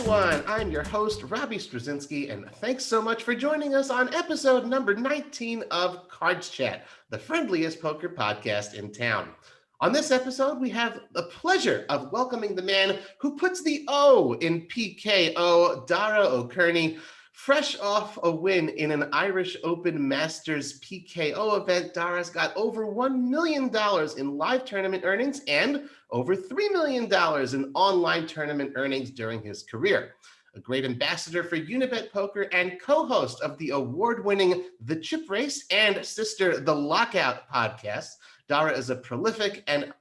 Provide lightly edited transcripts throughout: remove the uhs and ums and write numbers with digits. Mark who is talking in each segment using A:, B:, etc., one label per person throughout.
A: everyone. I'm your host, Robbie Strazynski, and thanks so much for joining us on episode number 19 of CardsChat, the friendliest poker podcast in town. On this episode, we have the pleasure of welcoming the man who puts the O in PKO, Dara O'Kearney. Fresh off a win in an Irish Open Masters PKO event, Dara's got over $1 million in live tournament earnings and over $3 million in online tournament earnings during his career. A great ambassador for Unibet Poker and co-host of the award-winning The Chip Race and sister The Lockout podcast, Dara is a prolific and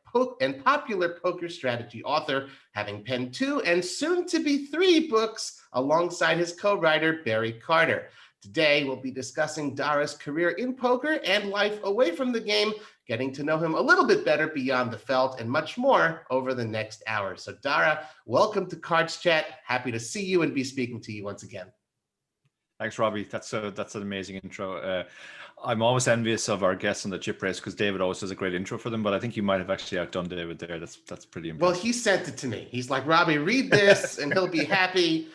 A: popular poker strategy author, having penned 2 and soon to be 3 books alongside his co-writer Barry Carter. Today, we'll be discussing Dara's career in poker and life away from the game, getting to know him a little bit better beyond the felt, and much more over the next hour. So Dara, welcome to CardsChat. Happy to see you and be speaking to you once again.
B: Thanks, Robbie. That's an amazing intro. I'm always envious of our guests on the Chip Race because David always does a great intro for them, but I think you might have actually outdone David there. That's pretty impressive.
A: Well, he sent it to me. He's like, Robbie, read this and he'll be happy.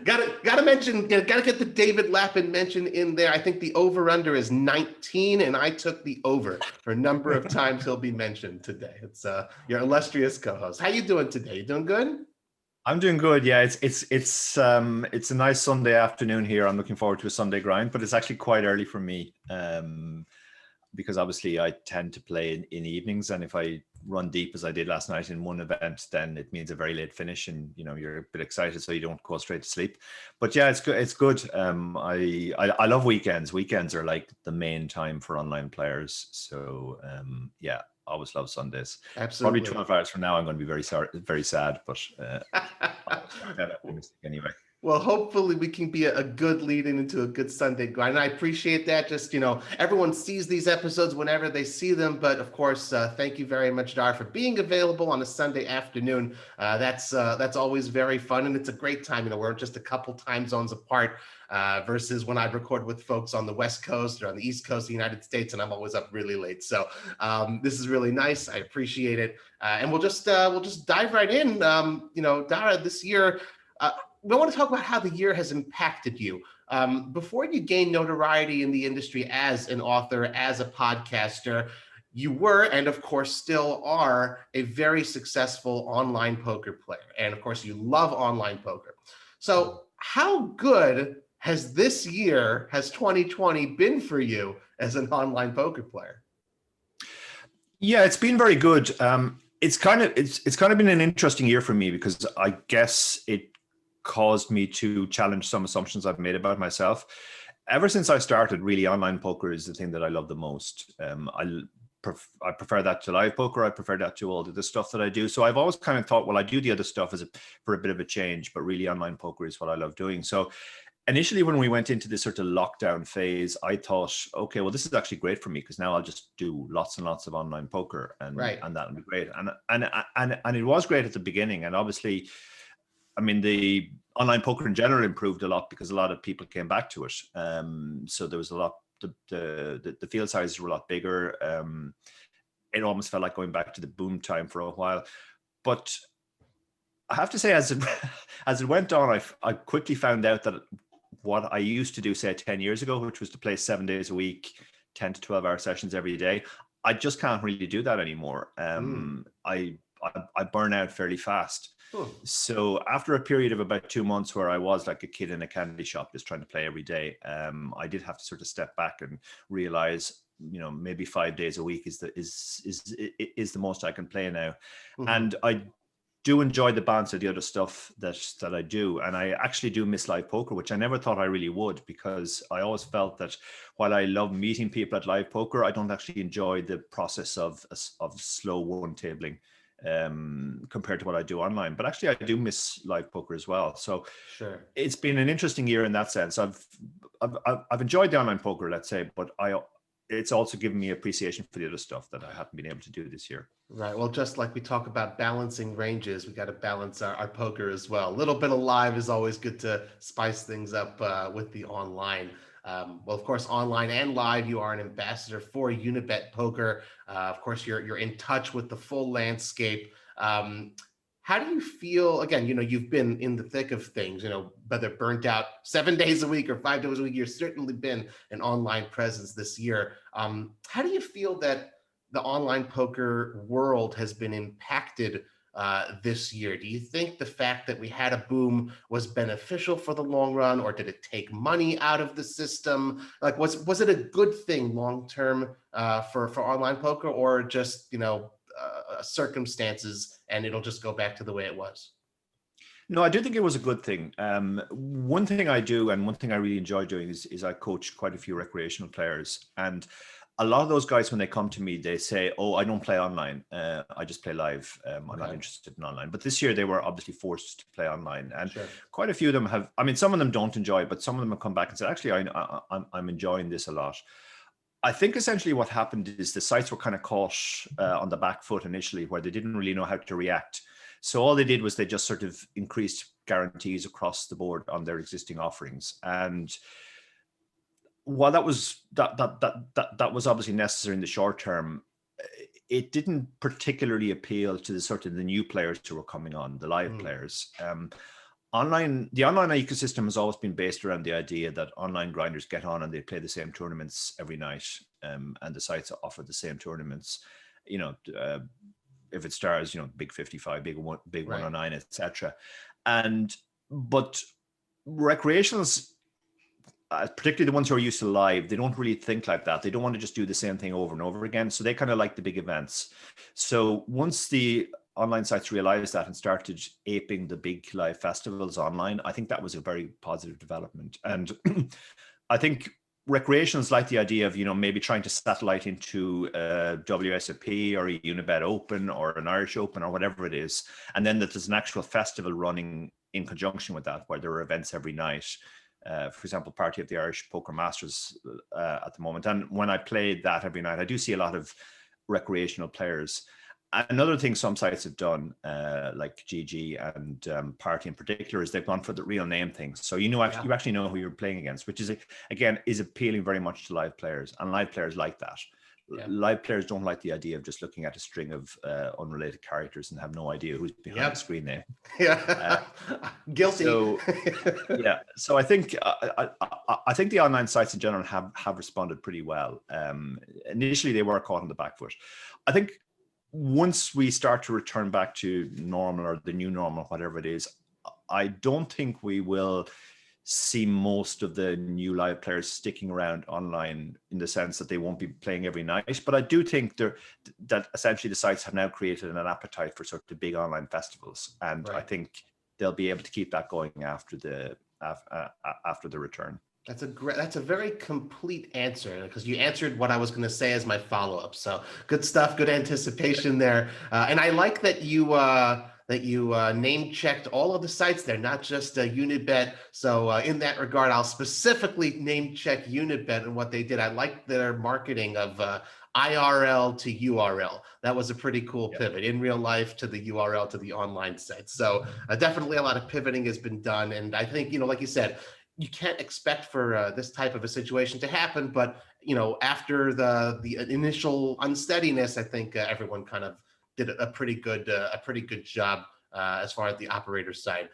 A: Gotta mention, gotta get the David Lappin mention in there. I think the over-under is 19, and I took the over for a number of times he'll be mentioned today. It's your illustrious co-host. How you doing today? You doing good?
B: I'm doing good. Yeah, it's a nice Sunday afternoon here. I'm looking forward to a Sunday grind, but it's actually quite early for me because obviously I tend to play in evenings, and if I run deep as I did last night in one event, then it means a very late finish, and you're a bit excited, so you don't go straight to sleep. But yeah, it's good. It's good. I love weekends. Weekends are like the main time for online players. So yeah. Always love Sundays.
A: Absolutely.
B: Probably 12 hours from now, I'm going to be very sad, but anyway.
A: Well, hopefully we can be a good lead into a good Sunday grind. And I appreciate that. Just, everyone sees these episodes whenever they see them. But of course, thank you very much, Dar, for being available on a Sunday afternoon. That's always very fun. And it's a great time. We're just a couple time zones apart versus when I record with folks on the West Coast or on the East Coast of the United States, and I'm always up really late. So this is really nice. I appreciate it. And we'll just dive right in. Dara, this year, we want to talk about how the year has impacted you. Before you gained notoriety in the industry as an author, as a podcaster, you were, and of course still are, a very successful online poker player. And of course, you love online poker. So how good has 2020 been for you as an online poker player?
B: Yeah, it's been very good. It's kind of been an interesting year for me because I guess it caused me to challenge some assumptions I've made about myself. Ever since I started, really, online poker is the thing that I love the most. I prefer that to live poker. I prefer that to all the stuff that I do. So I've always kind of thought, well, I do the other stuff for a bit of a change, but really online poker is what I love doing. So initially, when we went into this sort of lockdown phase, I thought, okay, well, this is actually great for me because now I'll just do lots and lots of online poker, and that'll be great. And it was great at the beginning, and obviously, I mean, the online poker in general improved a lot because a lot of people came back to it. So there was a lot. The field sizes were a lot bigger. It almost felt like going back to the boom time for a while, but I have to say, as it went on, I quickly found out that what I used to do, say 10 years ago, which was to play 7 days a week, 10 to 12 hour sessions every day, I just can't really do that anymore. I burn out fairly fast. So after a period of about 2 months where I was like a kid in a candy shop just trying to play every day, I did have to sort of step back and realize, maybe 5 days a week is the most I can play now. Mm-hmm. And I do enjoy the balance of the other stuff that I do. And I actually do miss live poker, which I never thought I really would, because I always felt that while I love meeting people at live poker, I don't actually enjoy the process of slow one tabling compared to what I do online. But actually I do miss live poker as well. So sure, it's been an interesting year in that sense. I've enjoyed the online poker, let's say, but it's also given me appreciation for the other stuff that I haven't been able to do this year.
A: Right. Well, just like we talk about balancing ranges, we got to balance our poker as well. A little bit of live is always good to spice things up with the online. Well, of course, online and live, you are an ambassador for Unibet Poker. Of course, you're in touch with the full landscape. How How do you feel, again, you've been in the thick of things, whether burnt out 7 days a week or 5 days a week, you've certainly been an online presence this year. How do you feel that the online poker world has been impacted this year? Do you think the fact that we had a boom was beneficial for the long run, or did it take money out of the system? Like, was it a good thing long term for online poker, or just circumstances, and it'll just go back to the way it was?
B: No, I do think it was a good thing. One thing I do, and one thing I really enjoy doing, is I coach quite a few recreational players. And a lot of those guys, when they come to me, they say, "Oh, I don't play online. I just play live. I'm not interested in online." But this year they were obviously forced to play online. And quite a few of them have, I mean, some of them don't enjoy it, but some of them have come back and said, "Actually, I'm enjoying this a lot." I think essentially what happened is the sites were kind of caught on the back foot initially, where they didn't really know how to react. So all they did was they just sort of increased guarantees across the board on their existing offerings. And while that was obviously necessary in the short term, it didn't particularly appeal to the new players who were coming on, the live players. The online ecosystem has always been based around the idea that online grinders get on and they play the same tournaments every night, and the sites offer the same tournaments. If it stars, big 55, big 109, etc. But recreationals, particularly the ones who are used to live, they don't really think like that. They don't want to just do the same thing over and over again. So they kind of like the big events. So once the online sites realized that and started aping the big live festivals online, I think that was a very positive development. And I think recreationals like the idea of, maybe trying to satellite into a WSOP or a Unibet Open or an Irish Open or whatever it is. And then that there's an actual festival running in conjunction with that, where there are events every night. For example, Party of the Irish Poker Masters at the moment. And when I played that every night, I do see a lot of recreational players. Another thing some sites have done, like GG and Party in particular, is they've gone for the real name thing. So you actually know who you're playing against, which is appealing very much to live players, and live players like that. Yeah. Live players don't like the idea of just looking at a string of unrelated characters and have no idea who's behind the screen there.
A: Yeah, guilty.
B: So I think the online sites in general have responded pretty well. Initially, they were caught on the back foot. I think once we start to return back to normal, or the new normal, whatever it is, I don't think we will see most of the new live players sticking around online, in the sense that they won't be playing every night. But I do think that essentially the sites have now created an appetite for sort of big online festivals, and I think they'll be able to keep that going after the return.
A: That's a very complete answer, because you answered what I was going to say as my follow-up. So good stuff, good anticipation there. And I like that you name checked all of the sites there, not just Unibet. So in that regard, I'll specifically name check Unibet and what they did. I like their marketing of IRL to URL. That was a pretty cool pivot, in real life to the URL to the online site. So definitely a lot of pivoting has been done. And I think, like you said, you can't expect for this type of a situation to happen, but after the initial unsteadiness, I think everyone kind of did a pretty good job as far as the operator side.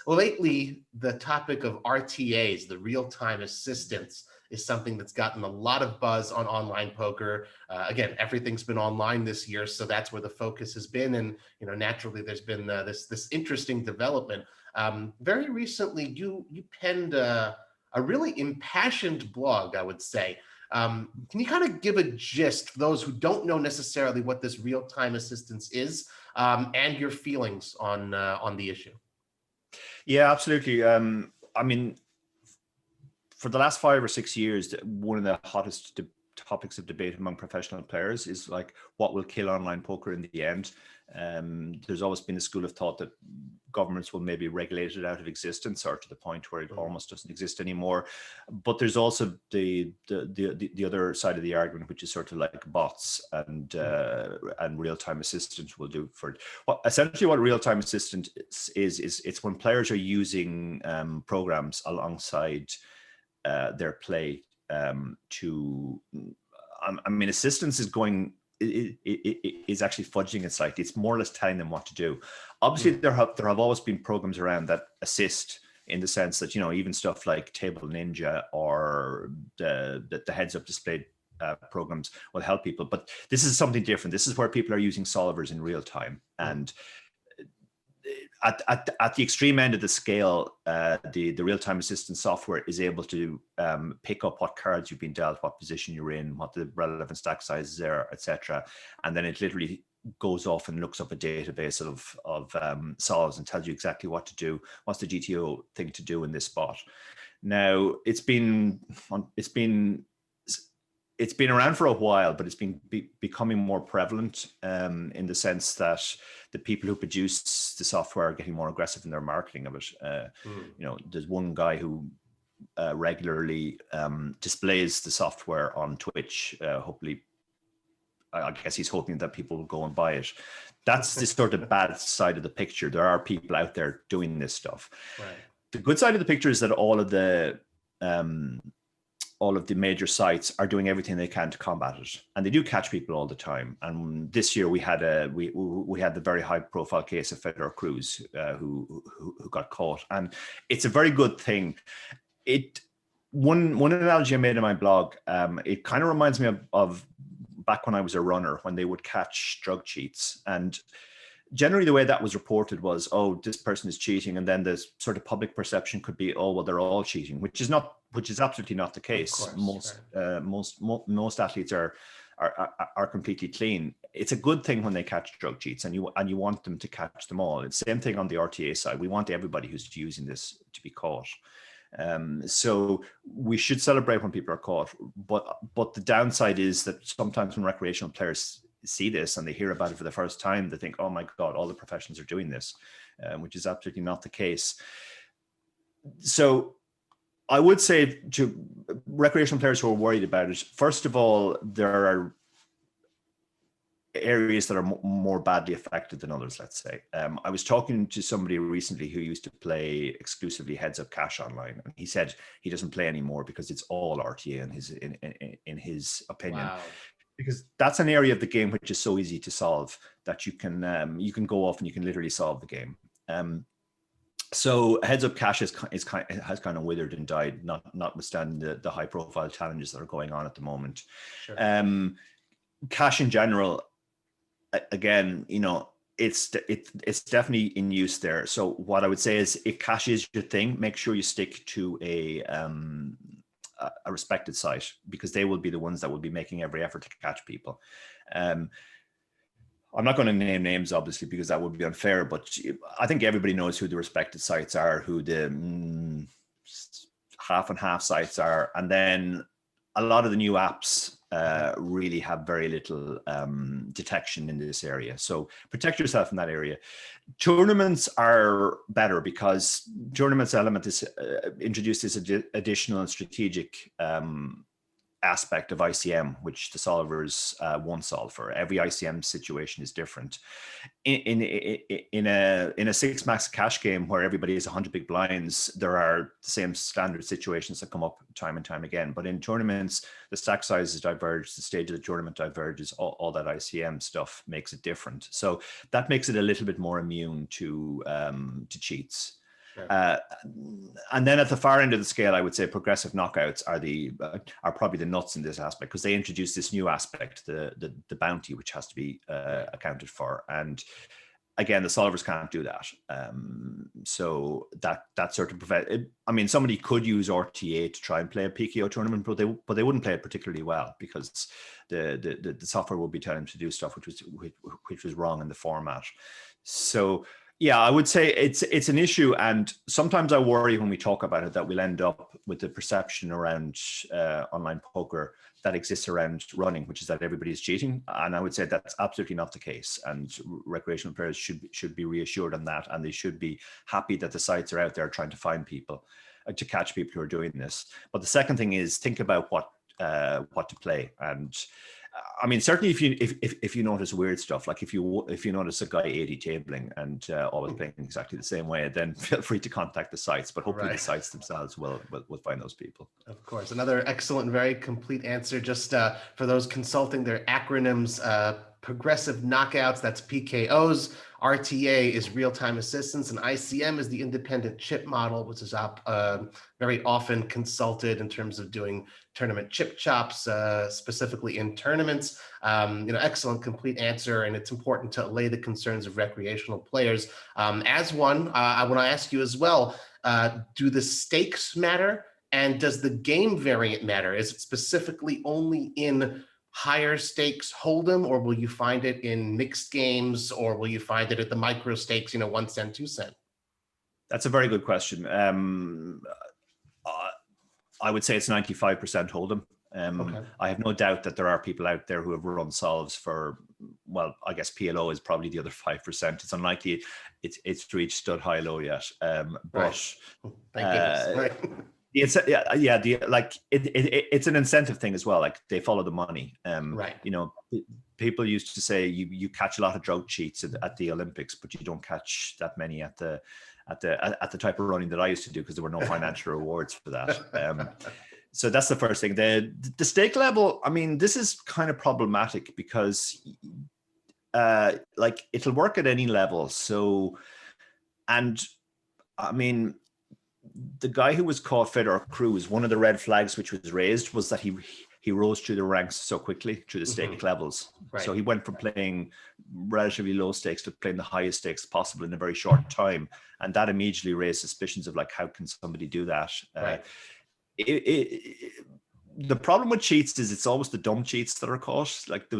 A: Lately, the topic of RTAs, the real-time assistants, is something that's gotten a lot of buzz on online poker. Again, everything's been online this year, so that's where the focus has been. And naturally, there's been this interesting development. Very recently, you penned a really impassioned blog, I would say. Can you kind of give a gist for those who don't know necessarily what this real-time assistance is, and your feelings on the issue?
B: Yeah, absolutely. I mean, for the last 5 or 6 years, one of the hottest topics of debate among professional players is like, what will kill online poker in the end? There's always been a school of thought that governments will maybe regulate it out of existence, or to the point where it almost doesn't exist anymore. But there's also the other side of the argument, which is sort of like bots and real-time assistant will do for it. Essentially what real-time assistant is it's when players are using programs alongside their play assistance is going is actually fudging it slightly. It's more or less telling them what to do. Obviously, there have always been programs around that assist, in the sense that, even stuff like Table Ninja or the heads up display programs will help people. But this is something different. This is where people are using solvers in real time. And at the extreme end of the scale, the real-time assistance software is able to pick up what cards you've been dealt, what position you're in, what the relevant stack sizes are, etc. And then it literally goes off and looks up a database of solves and tells you exactly what to do, what's the GTO thing to do in this spot. Now, it's been around for a while, but it's been becoming more prevalent in the sense that the people who produce the software are getting more aggressive in their marketing of it. There's one guy who regularly displays the software on Twitch. Hopefully, I guess he's hoping that people will go and buy it. That's the sort of bad side of the picture. There are people out there doing this stuff. Right. The good side of the picture is that all of the major sites are doing everything they can to combat it, and they do catch people all the time. And this year we had the very high profile case of Fedor Cruz who got caught, and it's a very good thing. One analogy I made in my blog, it kind of reminds me of back when I was a runner, when they would catch drug cheats. And generally the way that was reported was, oh, this person is cheating, and then the sort of public perception could be, oh, well, they're all cheating, which is absolutely not the case. Most athletes are completely clean. It's a good thing when they catch drug cheats, and you want them to catch them all. It's the same thing on the RTA side. We want everybody who's using this to be caught. So we should celebrate when people are caught, but the downside is that sometimes when recreational players see this and they hear about it for the first time, they think, oh my God, all the professionals are doing this, which is absolutely not the case. So I would say to recreational players who are worried about it, first of all, there are areas that are more badly affected than others, let's say. I was talking to somebody recently who used to play exclusively heads up cash online, and he said he doesn't play anymore because it's all RTA in his opinion. Wow. Because that's an area of the game which is so easy to solve that you can go off and you can literally solve the game. So heads up cash has kind of withered and died, notwithstanding the high profile challenges that are going on at the moment. Sure. Cash in general, again, it's definitely in use there. So what I would say is, if cash is your thing, make sure you stick to a respected site, because they will be the ones that will be making every effort to catch people. I'm not going to name names, obviously, because that would be unfair, but I think everybody knows who the respected sites are, who the half and half sites are. And then a lot of the new apps really have very little detection in this area. So protect yourself in that area. Tournaments are better because tournaments element is introduced this additional and strategic aspect of ICM, which the solvers won't solve for. Every ICM situation is different. In a six max cash game where everybody is 100 big blinds, there are the same standard situations that come up time and time again. But in tournaments, the stack sizes diverge, the stage of the tournament diverges, all that ICM stuff makes it different. So that makes it a little bit more immune to cheats. And then at the far end of the scale, I would say progressive knockouts are probably the nuts in this aspect, because they introduce this new aspect, the bounty, which has to be accounted for. And again, the solvers can't do that. So that sort of prevent it. I mean, somebody could use RTA to try and play a PKO tournament, but they wouldn't play it particularly well, because the software will be telling them to do stuff which was wrong in the format. So yeah, I would say it's an issue, and sometimes I worry when we talk about it that we'll end up with the perception around online poker that exists around running, which is that everybody is cheating. And I would say that's absolutely not the case. And recreational players should be reassured on that, and they should be happy that the sites are out there trying to find people, to catch people who are doing this. But the second thing is, think about what what to play. And I mean, certainly if you notice weird stuff, like if you notice a guy 80 tabling and always playing exactly the same way, then feel free to contact the sites. But hopefully the sites themselves will find those people. Of
A: course. Another excellent, very complete answer. Just for those consulting their acronyms, progressive knockouts, that's PKOs. RTA is real-time assistance, and ICM is the independent chip model, which is very often consulted in terms of doing tournament chip chops, specifically in tournaments. Excellent, complete answer, and it's important to allay the concerns of recreational players. As one, I want to ask you as well, do the stakes matter, and does the game variant matter? Is it specifically only in higher stakes hold'em, or will you find it in mixed games, or will you find it at the micro stakes, 1 cent, 2 cent?
B: That's a very good question. I would say it's 95% hold'em. Okay. I have no doubt that there are people out there who have run solves for, well, I guess PLO is probably the other 5%. It's unlikely it's reached stud high low yet. But
A: thank goodness. Right.
B: It's an incentive thing as well. Like they follow the money. People used to say you catch a lot of drought cheats at the Olympics, but you don't catch that many at the type of running that I used to do, because there were no financial rewards for that. So that's the first thing. The stake level, I mean, this is kind of problematic because it'll work at any level. So, and I mean, the guy who was caught Fedor Cruz, one of the red flags which was raised was that he rose through the ranks so quickly through the stake levels. Right. So he went from playing relatively low stakes to playing the highest stakes possible in a very short time. And that immediately raised suspicions of how can somebody do that? Right. The problem with cheats is it's always the dumb cheats that are caught. Like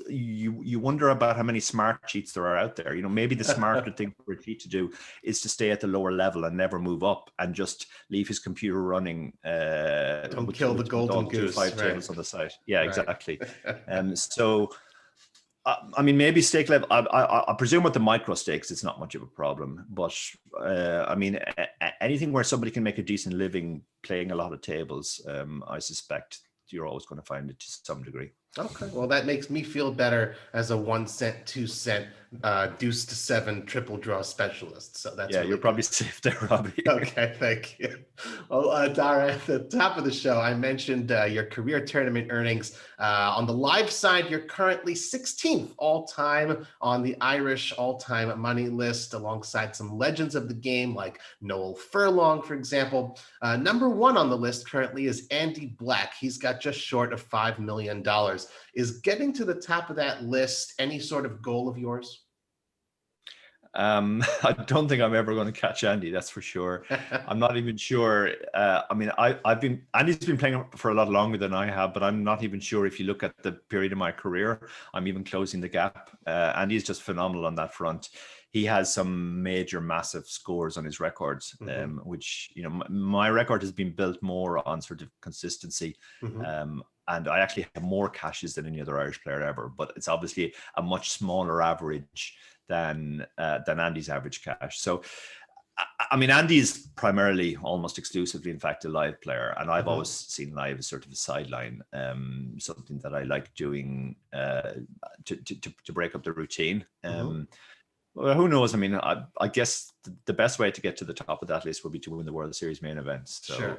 B: you wonder about how many smart cheats there are out there. Maybe the smarter thing for a cheat to do is to stay at the lower level and never move up and just leave his computer running.
A: Don't kill the golden goose.
B: 5 tables on the side. Yeah, exactly. So, I mean, maybe stake level. I presume with the micro stakes, it's not much of a problem. But I mean, anything where somebody can make a decent living playing a lot of tables, I suspect you're always going to find it to some degree.
A: Okay, well, that makes me feel better as a 1 cent, 2 cent, deuce to 7 triple draw specialist. So that's
B: really you're good. Probably safe there, Robbie.
A: Okay, thank you. Well, Dara, at the top of the show, I mentioned your career tournament earnings. On the live side, you're currently 16th all-time on the Irish all-time money list, alongside some legends of the game like Noel Furlong, for example. Number 1 on the list currently is Andy Black. He's got just short of $5 million. Is getting to the top of that list any sort of goal of yours?
B: I don't think I'm ever going to catch Andy, that's for sure. I'm not even sure. I mean, Andy's been playing for a lot longer than I have, but I'm not even sure if you look at the period of my career, I'm even closing the gap. Andy's just phenomenal on that front. He has some major, massive scores on his records, which, my record has been built more on sort of consistency. And I actually have more cashes than any other Irish player ever, but it's obviously a much smaller average than Andy's average cash. So, I mean, Andy's primarily, almost exclusively, in fact, a live player, and I've always seen live as sort of a sideline, something that I like doing to break up the routine. Well, who knows? I mean, I guess the best way to get to the top of that list would be to win the World Series main events. So sure.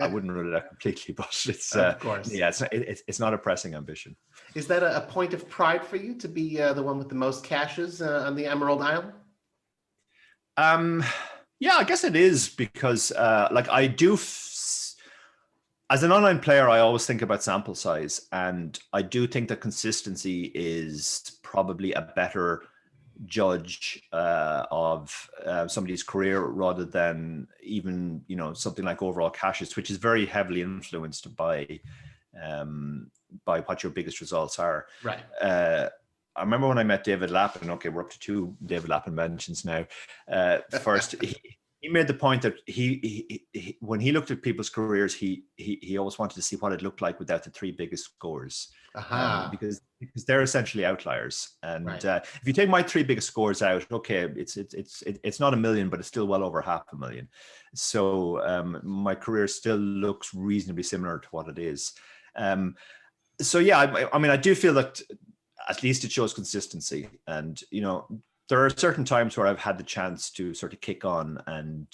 B: I wouldn't rule it out completely, but it's
A: of course.
B: Yeah, it's not a pressing ambition.
A: Is that a point of pride for you to be the one with the most cashes on the Emerald Isle?
B: Yeah, I guess it is, because I do. As an online player, I always think about sample size, and I do think that consistency is probably a better judge of somebody's career rather than even something like overall cashes, which is very heavily influenced by what your biggest results are.
A: Right.
B: I remember when I met David Lappin. Okay, we're up to 2 David Lappin mentions now. First, he made the point that he when he looked at people's careers, he always wanted to see what it looked like without the 3 biggest scores, because they're essentially outliers. And right. If you take my 3 biggest scores out, okay, it's not 1 million, but it's still well over 500,000. So my career still looks reasonably similar to what it is. So yeah, I mean, I do feel that at least it shows consistency, and there are certain times where I've had the chance to sort of kick on and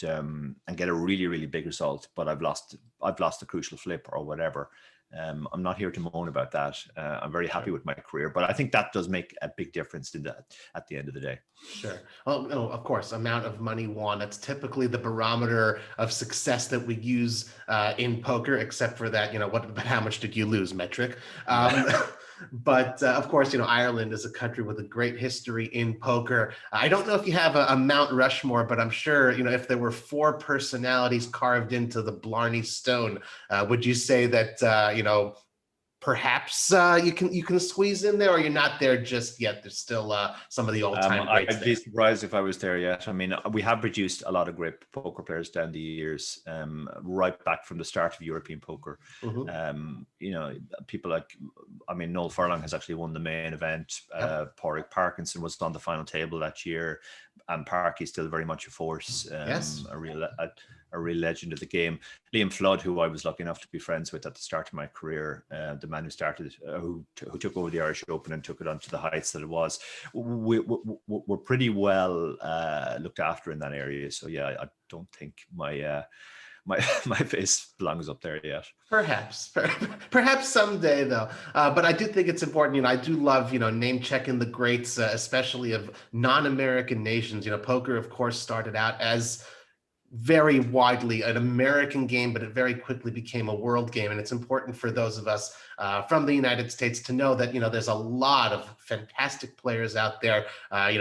B: get a really, really big result, but I've lost the crucial flip or whatever. I'm not here to moan about that. I'm very happy with my career, but I think that does make a big difference at the end of the day.
A: Sure. Well, of course, amount of money won. That's typically the barometer of success that we use in poker, except for that, how much did you lose metric. But of course, Ireland is a country with a great history in poker. I don't know if you have a Mount Rushmore, but I'm sure, if there were 4 personalities carved into the Blarney Stone, would you say that, perhaps you can squeeze in there, or you're not there just yet? There's still some of the old-time greats
B: I'd be surprised if I was there yet. I mean, we have produced a lot of great poker players down the years, right back from the start of European poker. Mm-hmm. People like, Noel Furlong has actually won the main event. Yep. Pádraig Parkinson was on the final table that year, and Parky's still very much a force. Yes. A real legend of the game. Liam Flood, who I was lucky enough to be friends with at the start of my career, the man who started, who took over the Irish Open and took it onto the heights that it was. We're pretty well looked after in that area. So yeah, I don't think my face belongs up there yet.
A: Perhaps someday though. But I do think it's important. I do love, name checking the greats, especially of non-American nations. Poker, of course, started out as very widely an American game, but it very quickly became a world game. And it's important for those of us from the United States to know that, there's a lot of fantastic players out there.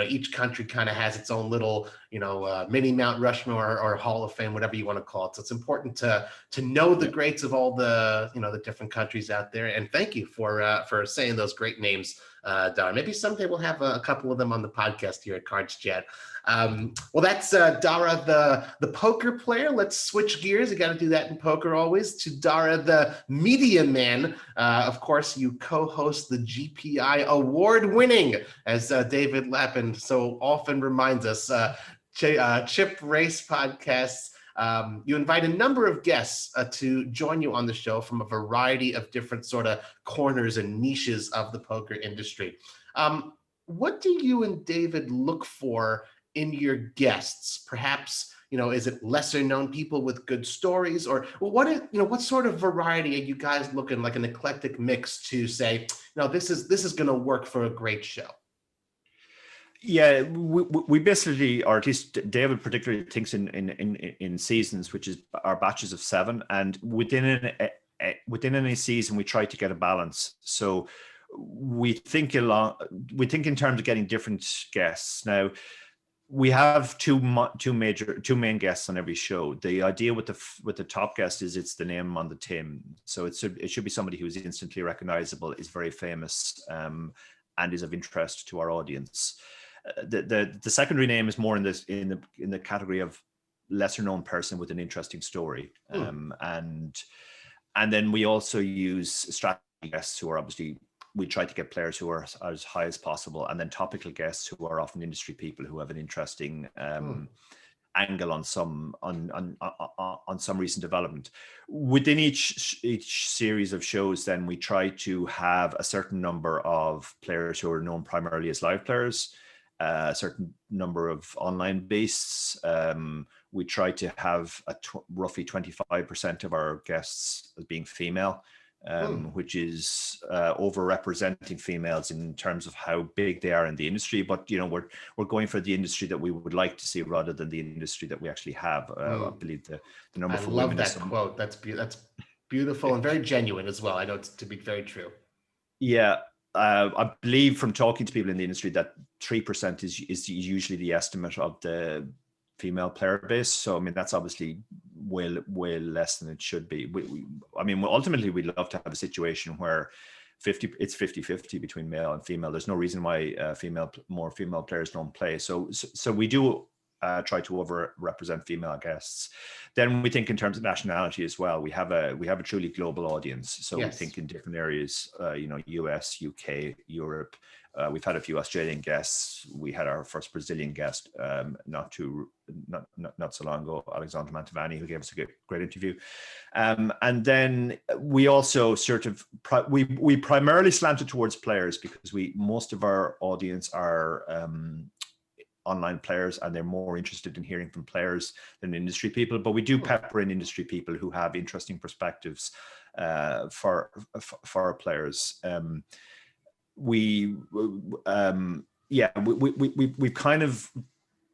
A: Each country kind of has its own little, mini Mount Rushmore or Hall of Fame, whatever you want to call it. So it's important to know the greats of all the, the different countries out there. And thank you for saying those great names, Dara. Maybe someday we'll have a couple of them on the podcast here at CardsChat. Well, that's Dara, the poker player. Let's switch gears. You got to do that in poker always. To Dara, the media man. Of course, you co-host the GPI award-winning, as David Lappin so often reminds us, Chip Race Podcasts. You invite a number of guests to join you on the show from a variety of different sort of corners and niches of the poker industry. What do you and David look for in your guests? Perhaps, is it lesser known people with good stories, or what sort of variety are you guys looking, like an eclectic mix, to say, this is going to work for a great show?
B: Yeah, we basically, or at least David particularly, thinks in seasons, which is our batches of 7, and within any season we try to get a balance. So we think in terms of getting different guests. Now, we have two main guests on every show. The idea with the top guest is it's the name on the tin, so it should be somebody who is instantly recognizable, is very famous, and is of interest to our audience. The secondary name is more in the category of lesser known person with an interesting story, and then we also use strategy guests who are obviously, we try to get players who are as high as possible, and then topical guests who are often industry people who have an interesting angle on some recent development. Within each series of shows, then we try to have a certain number of players who are known primarily as live players, a certain number of online beasts. We try to have roughly 25% of our guests as being female. Which is overrepresenting females in terms of how big they are in the industry, but we're going for the industry that we would like to see rather than the industry that we actually have. I believe the number for women. I love that
A: quote. That's beautiful and very genuine as well. I know it's to be very true.
B: Yeah, I believe from talking to people in the industry that 3% is usually the estimate of the female player base. So that's obviously way less than it should be. Ultimately we'd love to have a situation where it's 50-50 between male and female. There's no reason why more female players don't play. So we do try to over-represent female guests. Then we think in terms of nationality as well. We have a truly global audience, so we think in different areas. US, UK, Europe. We've had a few Australian guests. We had our first Brazilian guest not so long ago, Alexandre Mantovani, who gave us a great interview. And then we also we primarily slanted towards players because most of our audience are online players, and they're more interested in hearing from players than industry people. But we do pepper in industry people who have interesting perspectives for our players. We've kind of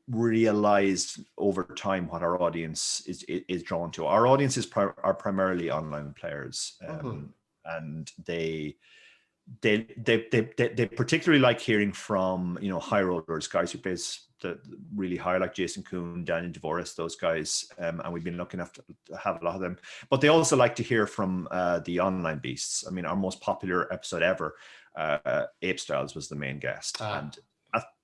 B: realized over time what our audience is drawn to. Our audience are primarily online players, and they particularly like hearing from high rollers, guys who plays really high, like Jason Kuhn, Daniel Dvorak, those guys, and we've been lucky enough to have a lot of them. But they also like to hear from the online beasts. I mean, our most popular episode ever, Ape Styles, was the main guest, and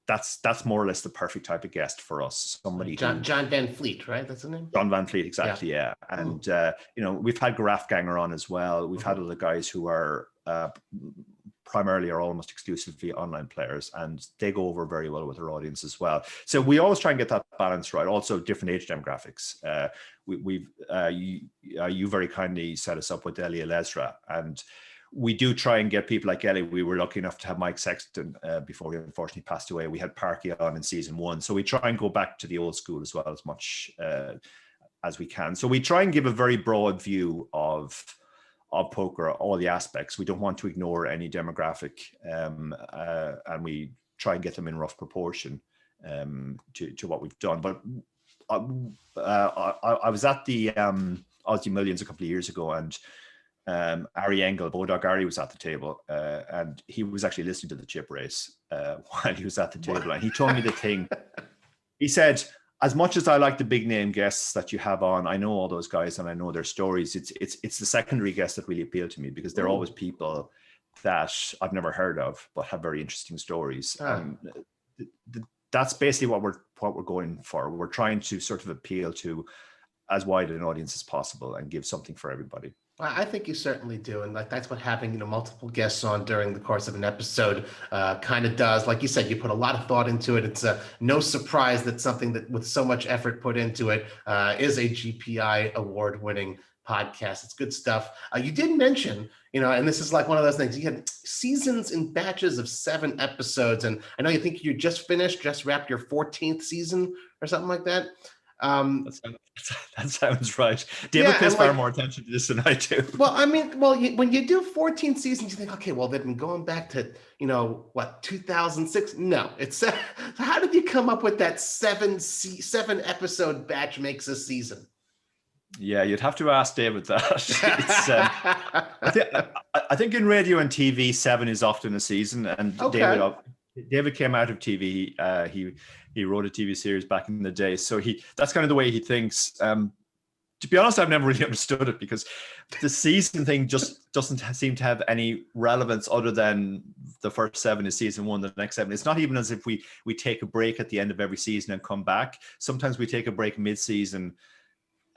B: that's more or less the perfect type of guest for us. Somebody
A: John Van Fleet, right? That's the name.
B: John Van Fleet, exactly. Yeah. And we've had Graf Ganger on as well. We've had other guys who are primarily or almost exclusively online players, and they go over very well with our audience as well. So we always try and get that balance right. Also, different age demographics. You very kindly set us up with Ellie Lesra, and we do try and get people like Ellie. We were lucky enough to have Mike Sexton before he unfortunately passed away. We had Parky on in season 1, so we try and go back to the old school as well as much as we can. So we try and give a very broad view of poker, all the aspects. We don't want to ignore any demographic, and we try and get them in rough proportion to what we've done. But I was at the Aussie Millions a couple of years ago, and Ari Engel, Bodog Ari, was at the table, and he was actually listening to the chip race while he was at the table, and he told me the thing. He said, as much as I like the big name guests that you have on, I know all those guys and I know their stories. It's the secondary guests that really appeal to me, because they're always people that I've never heard of but have very interesting stories. That's basically what we're going for. We're trying to sort of appeal to as wide an audience as possible and give something for everybody.
A: I think you certainly do, and that's what having multiple guests on during the course of an episode kind of does. Like you said, you put a lot of thought into it. It's no surprise that something that with so much effort put into it is a GPI award-winning podcast. It's good stuff. You did mention, and this is like one of those things. You had seasons in batches of 7 episodes, and I know you think you just wrapped your 14th season or something like that.
B: That sounds right. David pays far more attention to this than I do.
A: When you do 14 seasons, you think, okay, well, they've been going back to 2006. No, it's so how did you come up with that 7 episode batch makes a season?
B: Yeah, you'd have to ask David that. I think in radio and TV, 7 is often a season, and okay. David came out of TV. He wrote a TV series back in the day, so that's kind of the way he thinks. To be honest, I've never really understood it, because the season thing just doesn't seem to have any relevance other than the first 7 is season 1, the next 7. It's not even as if we take a break at the end of every season and come back. Sometimes we take a break mid-season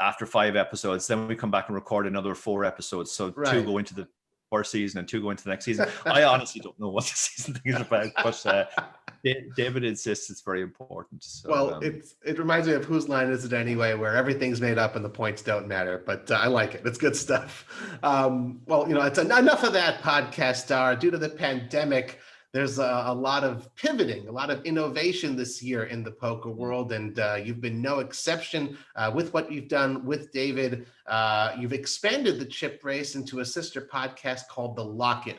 B: after 5 episodes, then we come back and record another 4 episodes. So 2 go into the first season and 2 go into the next season. I honestly don't know what the season thing is about, but David insists it's very important. So,
A: well, it reminds me of Whose Line Is It Anyway, where everything's made up and the points don't matter, but I like it. It's good stuff. It's enough of that podcast, Dara. Due to the pandemic, there's a lot of pivoting, a lot of innovation this year in the poker world, and you've been no exception with what you've done with David. You've expanded the chip race into a sister podcast called The Lock-In.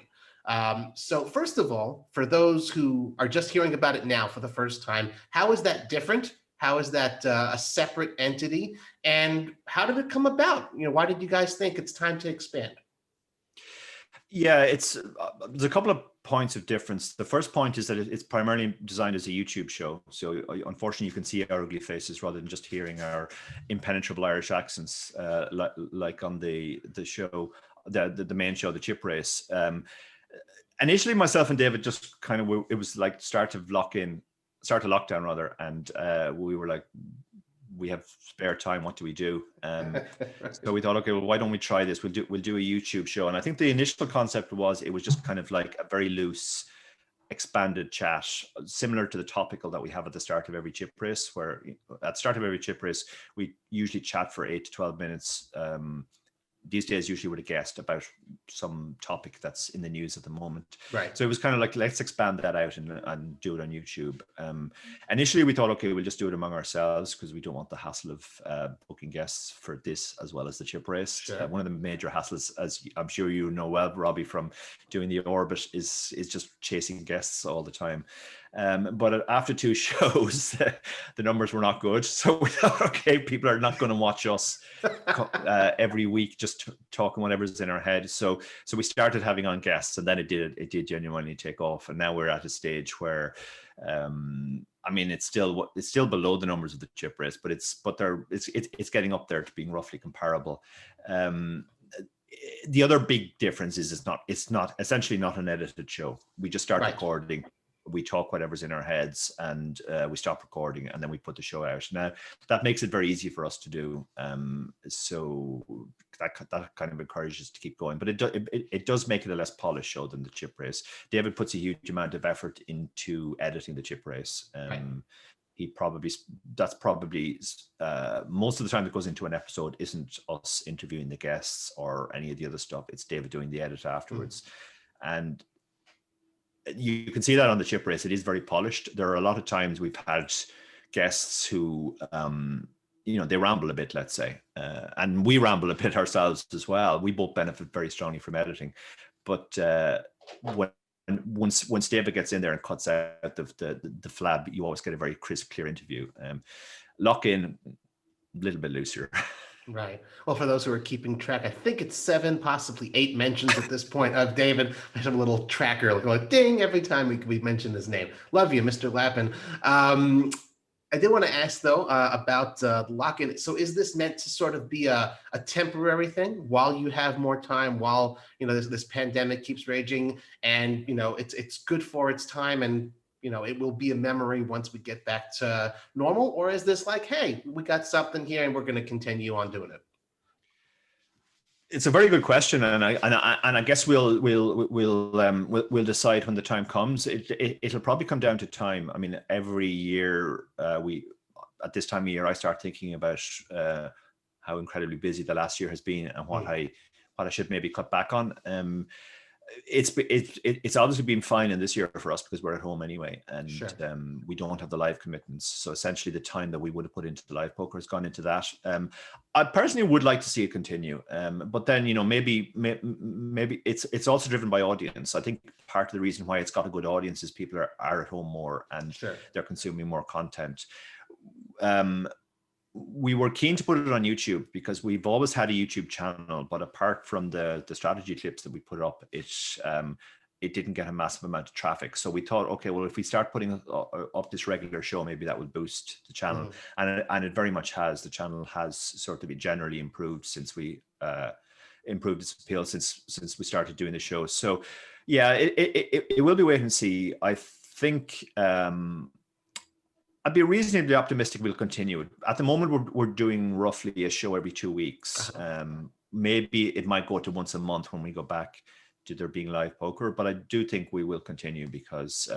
A: So first of all, for those who are just hearing about it now for the first time, how is that different? How is that a separate entity? And how did it come about? Why did you guys think it's time to expand?
B: Yeah, there's a couple of points of difference. The first point is that it's primarily designed as a YouTube show. So unfortunately, you can see our ugly faces rather than just hearing our impenetrable Irish accents, like on the show, the main show, the Chip Race. Initially, myself and David just kind of, it was like start of Lock-In start of lockdown rather, and we were like, we have spare time. What do we do? So we thought, okay, well, why don't we try this? We'll do a YouTube show. And I think the initial concept was, it was just kind of like a very loose, expanded chat, similar to the topical that we have at the start of every chip race, where at the start of every chip race, we usually chat for 8 to 12 minutes. These days, usually with a guest about some topic that's in the news at the moment.
A: Right.
B: So it was kind of like, let's expand that out and do it on YouTube. Initially, we thought, okay, we'll just do it among ourselves because we don't want the hassle of booking guests for this as well as the chip race.
A: Sure.
B: One of the major hassles, as I'm sure you know well, Robbie, from doing the Orbit, is just chasing guests all the time. But after 2 shows, the numbers were not good. So we thought, okay, people are not going to watch us every week just talking whatever's in our head. So we started having on guests, and then it did genuinely take off. And now we're at a stage where, I mean, it's still below the numbers of the chip race, but it's getting up there to being roughly comparable. The other big difference is it's not essentially not an edited show. We just start recording. We talk whatever's in our heads, and we stop recording, and then we put the show out. Now that makes it very easy for us to do. So that kind of encourages us to keep going. But it does make it a less polished show than the chip race. David puts a huge amount of effort into editing the chip race. That's probably most of the time that goes into an episode isn't us interviewing the guests or any of the other stuff. It's David doing the edit afterwards. And you can see that on the chip race. It is very polished. There are a lot of times we've had guests who, they ramble a bit, let's say, and we ramble a bit ourselves as well. We both benefit very strongly from editing, but once David gets in there and cuts out the flab, you always get a very crisp, clear interview. Lock in a little bit looser.
A: Right. Well, for those who are keeping track, I think it's 7, possibly 8 mentions at this point of David. I have a little tracker going ding every time we mention his name. Love you, Mr. Lappin. I did want to ask, though, about lock-in. So is this meant to sort of be a temporary thing while you have more time, while, this pandemic keeps raging, and, it's good for its time, and it will be a memory once we get back to normal? Or is this like, hey, we got something here and we're going to continue on doing it?
B: It's a very good question, and I guess we'll decide when the time comes. It'll probably come down to time. I mean, every year at this time of year, I start thinking about how incredibly busy the last year has been and what I should maybe cut back on. It's obviously been fine in this year for us because we're at home anyway, and
A: sure.
B: We don't have the live commitments. So essentially, the time that we would have put into the live poker has gone into that. I personally would like to see it continue, but then maybe it's also driven by audience. I think part of the reason why it's got a good audience is people are at home more and
A: sure.
B: they're consuming more content. We were keen to put it on YouTube because we've always had a YouTube channel, but apart from the strategy clips that we put up, it didn't get a massive amount of traffic. So we thought, okay, well, if we start putting up this regular show, maybe that will boost the channel. And it very much has. The channel has sort of generally improved since we improved its appeal since we started doing the show. So yeah, it will be wait and see. I think I'd be reasonably optimistic we'll continue. At the moment, we're doing roughly a show every 2 weeks. Maybe it might go to once a month when we go back to there being live poker, but I do think we will continue because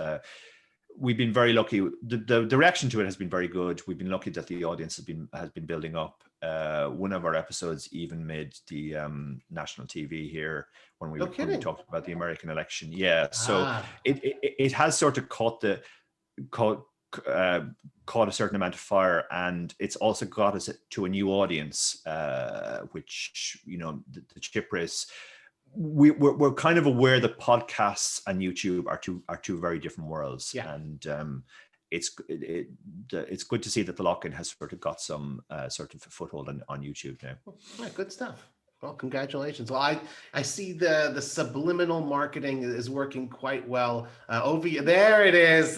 B: we've been very lucky. The reaction to it has been very good. We've been lucky that the audience has been building up. One of our episodes even made the national TV here when we talked about the American election. Yeah, so it has sort of caught a certain amount of fire, and it's also got us to a new audience, which the chip race. We're kind of aware that podcasts and YouTube are two very different worlds, and it's good to see that the lock-in has sort of got some sort of foothold on YouTube now.
A: Right, good stuff. Well, congratulations. Well, I see the subliminal marketing is working quite well over you. There it is.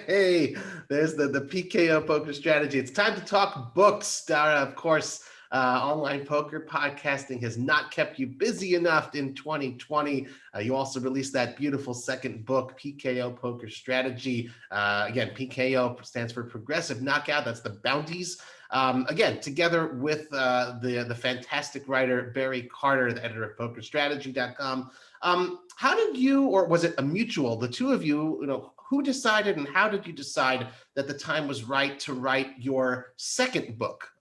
A: Hey, there's the PKO Poker Strategy. It's time to talk books, Dara. Of course, Online poker podcasting has not kept you busy enough in 2020. You also released that beautiful second book, PKO Poker Strategy. Again, PKO stands for Progressive Knockout. That's the bounties. Again, together with the fantastic writer Barry Carter, the editor of PokerStrategy.com. How did you, or was it a mutual, the two of you, who decided and how did you decide that the time was right to write your second book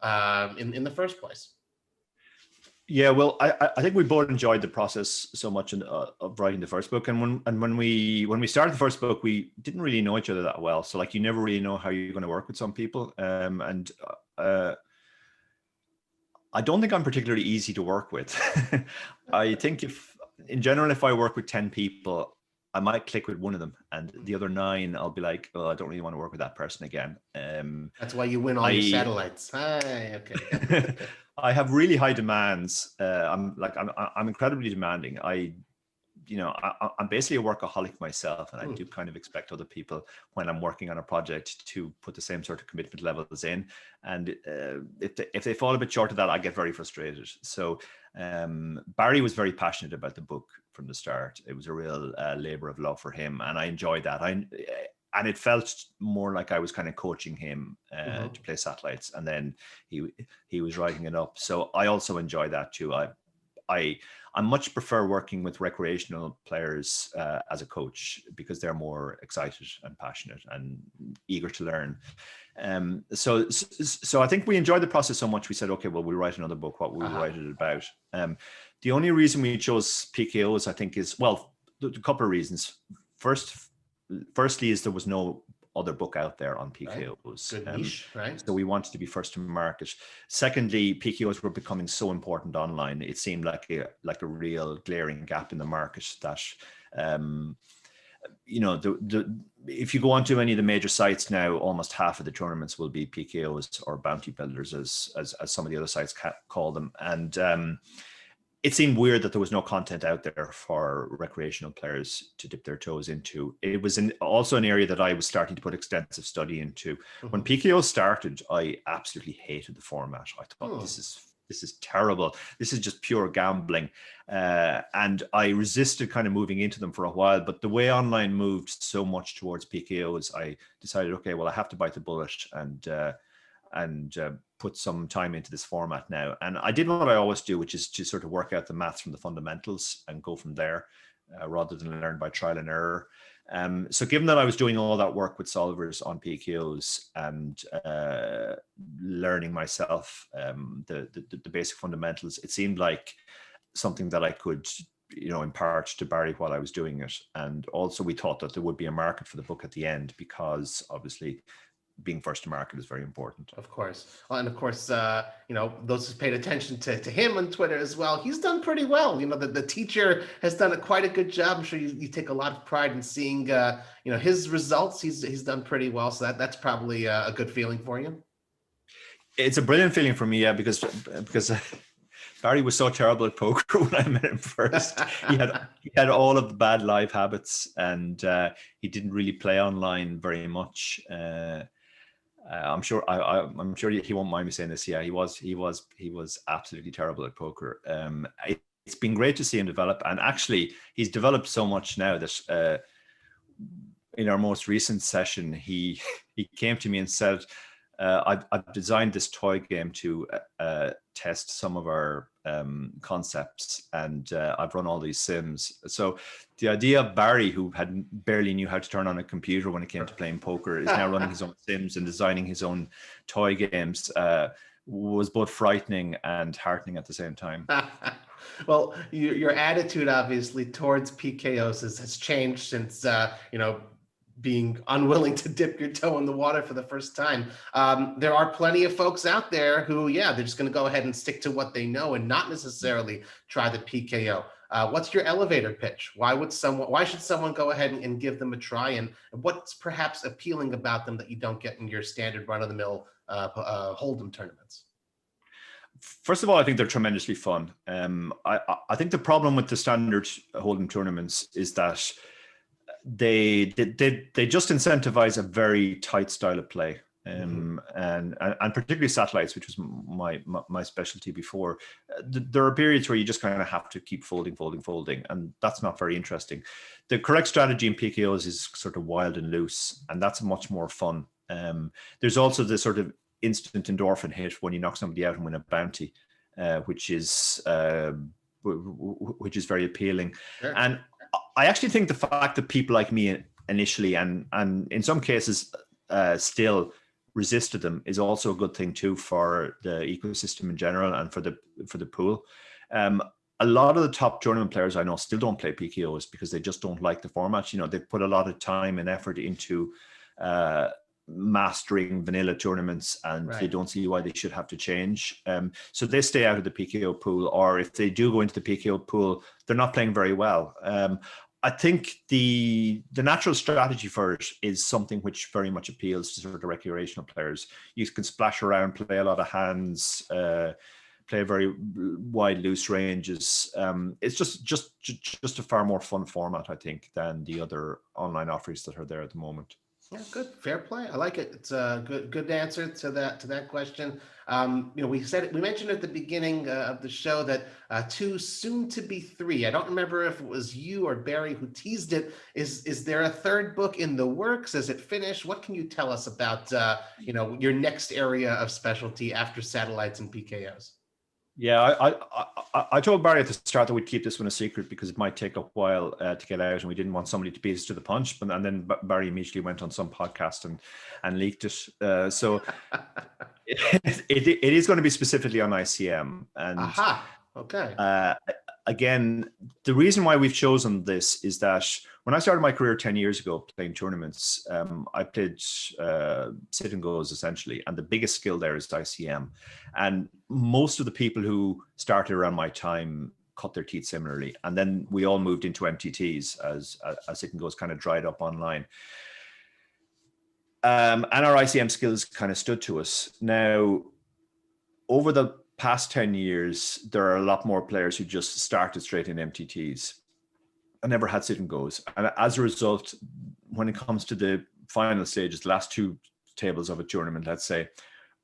A: in the first place?
B: Yeah, well, I think we both enjoyed the process so much of writing the first book, and when we started the first book, we didn't really know each other that well. So like, you never really know how you're going to work with some people, and I don't think I'm particularly easy to work with. I think if I work with 10 people, I might click with one of them, and the other 9, I'll be like, oh, I don't really want to work with that person again.
A: That's why you win all your satellites. Hi, okay.
B: I have really high demands. I'm incredibly demanding. I'm basically a workaholic myself, and I do kind of expect other people when I'm working on a project to put the same sort of commitment levels in. And if they fall a bit short of that, I get very frustrated. So Barry was very passionate about the book from the start. It was a real labor of love for him, and I enjoyed that. And it felt more like I was kind of coaching him to play satellites, and then he was writing it up. So I also enjoy that too. I much prefer working with recreational players as a coach, because they're more excited and passionate and eager to learn. So I think we enjoyed the process so much. We said, okay, well, we'll write another book. What will we write it about? The only reason we chose PKOs, I think, is, well, a couple of reasons. Firstly, is there was no other book out there on PKOs.
A: Good niche, right?
B: So we wanted to be first to market. Secondly, PKOs were becoming so important online. It seemed like a real glaring gap in the market that, if you go onto any of the major sites now, almost half of the tournaments will be PKOs or bounty builders, as some of the other sites call them. And it seemed weird that there was no content out there for recreational players to dip their toes into. It was also an area that I was starting to put extensive study into. When PKO started, I absolutely hated the format. I thought, this is terrible. This is just pure gambling. And I resisted kind of moving into them for a while. But the way online moved so much towards PKOs, I decided, okay, well, I have to bite the bullet and put some time into this format now. And I did what I always do, which is to sort of work out the maths from the fundamentals and go from there, rather than learn by trial and error. So given that I was doing all that work with solvers on PKOs and learning myself the basic fundamentals, it seemed like something that I could impart to Barry while I was doing it. And also we thought that there would be a market for the book at the end, because obviously being first to market is very important.
A: Of course. Well, and of course, those who paid attention to him on Twitter as well, he's done pretty well. The teacher has done quite a good job. I'm sure you take a lot of pride in seeing, his results. He's done pretty well. So that's probably a good feeling for you.
B: It's a brilliant feeling for me, yeah, because Barry was so terrible at poker when I met him first. He had all of the bad live habits, and he didn't really play online very much. I'm sure he won't mind me saying this. Yeah, he was absolutely terrible at poker. It's been great to see him develop, and actually he's developed so much now that in our most recent session, he came to me and said, I've designed this toy game to test some of our concepts, and I've run all these sims. So the idea of Barry, who barely knew how to turn on a computer when it came to playing poker, is now running his own sims and designing his own toy games, was both frightening and heartening at the same time.
A: Well, your attitude obviously towards PKOs has changed since being unwilling to dip your toe in the water for the first time. There are plenty of folks out there who, they're just going to go ahead and stick to what they know and not necessarily try the PKO. What's your elevator pitch? Why should someone go ahead and give them a try? And what's perhaps appealing about them that you don't get in your standard run-of-the-mill Hold'em tournaments?
B: First of all, I think they're tremendously fun. I think the problem with the standard Hold'em tournaments is that they just incentivize a very tight style of play. and particularly satellites, which was my specialty before. There are periods where you just kind of have to keep folding, and that's not very interesting. The correct strategy in PKOs is sort of wild and loose, and that's much more fun. There's also the sort of instant endorphin hit when you knock somebody out and win a bounty, which is very appealing. Sure. And I actually think the fact that people like me initially, and in some cases still resisted them, is also a good thing too for the ecosystem in general and for the pool. A lot of the top tournament players I know still don't play PKOs because they just don't like the format. You know, they've put a lot of time and effort into mastering vanilla tournaments, and they don't see why they should have to change. So they stay out of the PKO pool, or if they do go into the PKO pool, they're not playing very well. I think the natural strategy for it is something which very much appeals to sort of recreational players. You can splash around, play a lot of hands, play very wide, loose ranges. It's just a far more fun format, I think, than the other online offerings that are there at the moment.
A: Yeah, good, fair play. I like it. It's a good answer to that question. We mentioned at the beginning of the show that 2, soon to be 3. I don't remember if it was you or Barry who teased it. Is there a third book in the works? Is it finished? What can you tell us about your next area of specialty after satellites and PKOs?
B: Yeah, I told Barry at the start that we'd keep this one a secret because it might take a while to get out, and we didn't want somebody to beat us to the punch. And then Barry immediately went on some podcast and leaked it. So it is going to be specifically on ICM. And
A: okay.
B: Again, the reason why we've chosen this is that when I started my career 10 years ago playing tournaments, I played sit and goes essentially, and the biggest skill there is ICM. And most of the people who started around my time cut their teeth similarly, and then we all moved into MTTs as sit and goes kind of dried up online. And our ICM skills kind of stood to us. Now, over the past 10 years, there are a lot more players who just started straight in MTTs and never had sit and goes. And as a result, when it comes to the final stages, the last 2 tables of a tournament, let's say,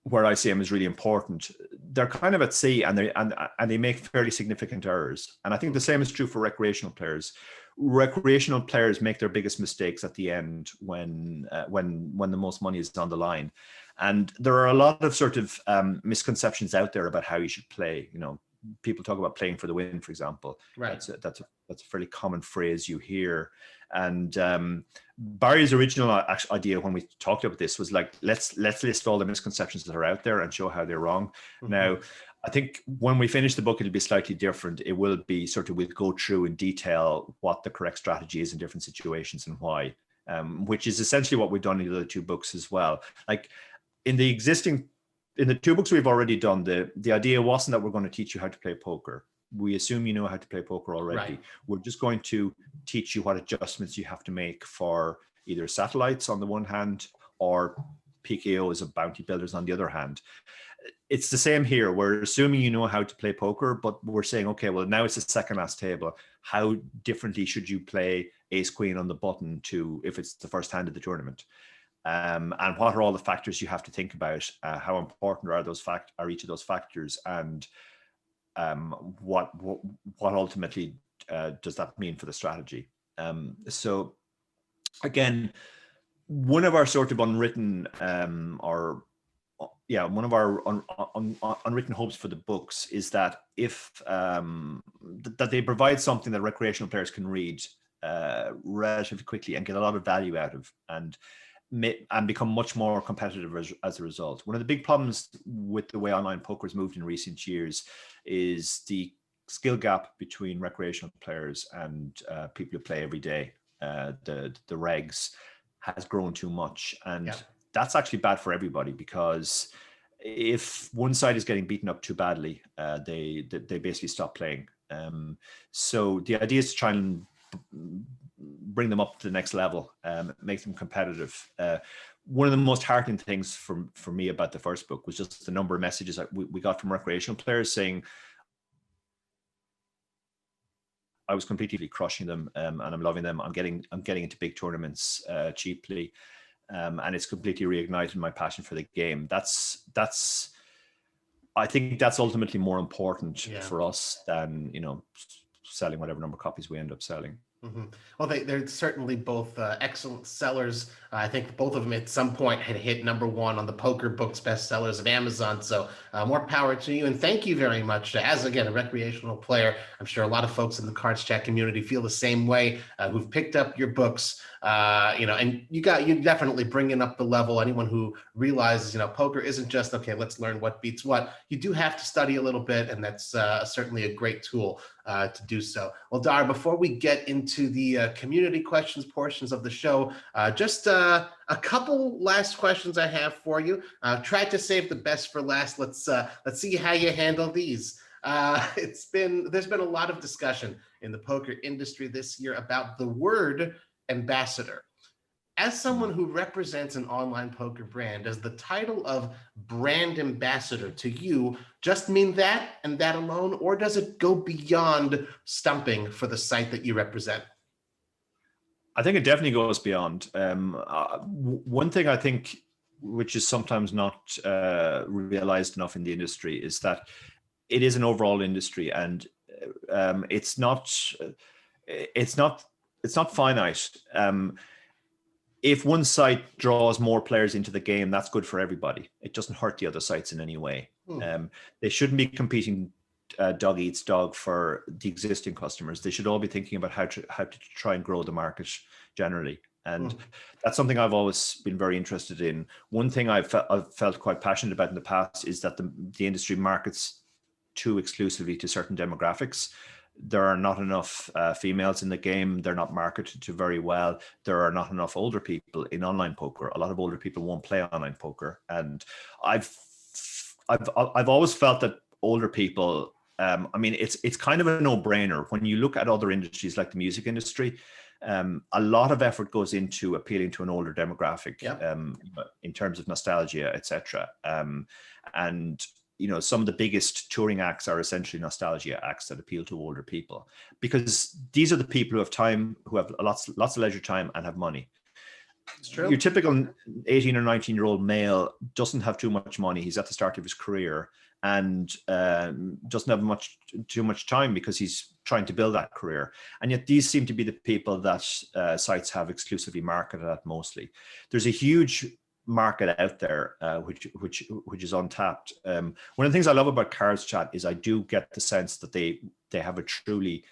B: where ICM is really important, they're kind of at sea, and they make fairly significant errors. And I think the same is true for recreational players. Recreational players make their biggest mistakes at the end when the most money is on the line. And there are a lot of sort of misconceptions out there about how you should play. You know, people talk about playing for the win, for example.
A: Right.
B: That's a fairly common phrase you hear. And Barry's original idea when we talked about this was like, let's list all the misconceptions that are out there and show how they're wrong. Mm-hmm. Now, I think when we finish the book, it'll be slightly different. It will be sort of, we'll go through in detail what the correct strategy is in different situations and why, which is essentially what we've done in the other 2 books as well. Like in the 2 books we've already done, the idea wasn't that we're going to teach you how to play poker. We assume you know how to play poker already. Right. We're just going to teach you what adjustments you have to make for either satellites on the one hand or PKOs of bounty builders on the other hand. It's the same here. We're assuming you know how to play poker, but we're saying, okay, well, now it's the second last table. How differently should you play ace queen on the button to if it's the first hand of the tournament? And what are all the factors you have to think about? How important are each of those factors? And what ultimately does that mean for the strategy? So again, one of our sort of unwritten one of our unwritten hopes for the books is that if that they provide something that recreational players can read relatively quickly and get a lot of value out of, and become much more competitive as a result. One of the big problems with the way online poker has moved in recent years is the skill gap between recreational players and people who play every day. The regs has grown too much, and that's actually bad for everybody, because if one side is getting beaten up too badly, they basically stop playing. So the idea is to try and bring them up to the next level, make them competitive. One of the most heartening things for me about the first book was just the number of messages that we got from recreational players saying, I was completely crushing them, and I'm loving them. I'm getting into big tournaments cheaply. and it's completely reignited my passion for the game. I think that's ultimately more important for us than, selling whatever number of copies we end up selling.
A: Mm-hmm. Well, they're certainly both excellent sellers. I think both of them at some point had hit #1 on the poker books bestsellers of Amazon. So more power to you. And thank you very much. As, again, a recreational player, I'm sure a lot of folks in the Cards Chat community feel the same way, who've picked up your books, and you definitely bringing up the level. Anyone who realizes, poker isn't just, okay, let's learn what beats what. You do have to study a little bit, and that's certainly a great tool to do so. Well, Dara, before we get into the community questions portions of the show, just a couple last questions I have for you. Try to save the best for last. Let's see how you handle these. There's been a lot of discussion in the poker industry this year about the word ambassador. As someone who represents an online poker brand, does the title of brand ambassador to you just mean that and that alone, or does it go beyond stumping for the site that you represent?
B: I think it definitely goes beyond. One thing I think, which is sometimes not realized enough in the industry, is that it is an overall industry, and it's not finite. If one site draws more players into the game, that's good for everybody. It doesn't hurt the other sites in any way. They shouldn't be competing dog eats dog for the existing customers. They should all be thinking about how to try and grow the market generally. And that's something I've always been very interested in. One thing I've felt quite passionate about in the past is that the industry markets too exclusively to certain demographics. There are not enough females in the game. They're not marketed to very well. There are not enough older people in online poker. A lot of older people won't play online poker. And I've always felt that older people, it's kind of a no-brainer. When you look at other industries like the music industry, a lot of effort goes into appealing to an older demographic, in terms of nostalgia, etc. And some of the biggest touring acts are essentially nostalgia acts that appeal to older people, because these are the people who have time, who have lots of leisure time and have money.
A: It's true.
B: Your typical 18 or 19-year-old male doesn't have too much money. He's at the start of his career and doesn't have too much time because he's trying to build that career. And yet these seem to be the people that sites have exclusively marketed at mostly. There's a huge market out there which is untapped. One of the things I love about CardsChat is I do get the sense that they have a truly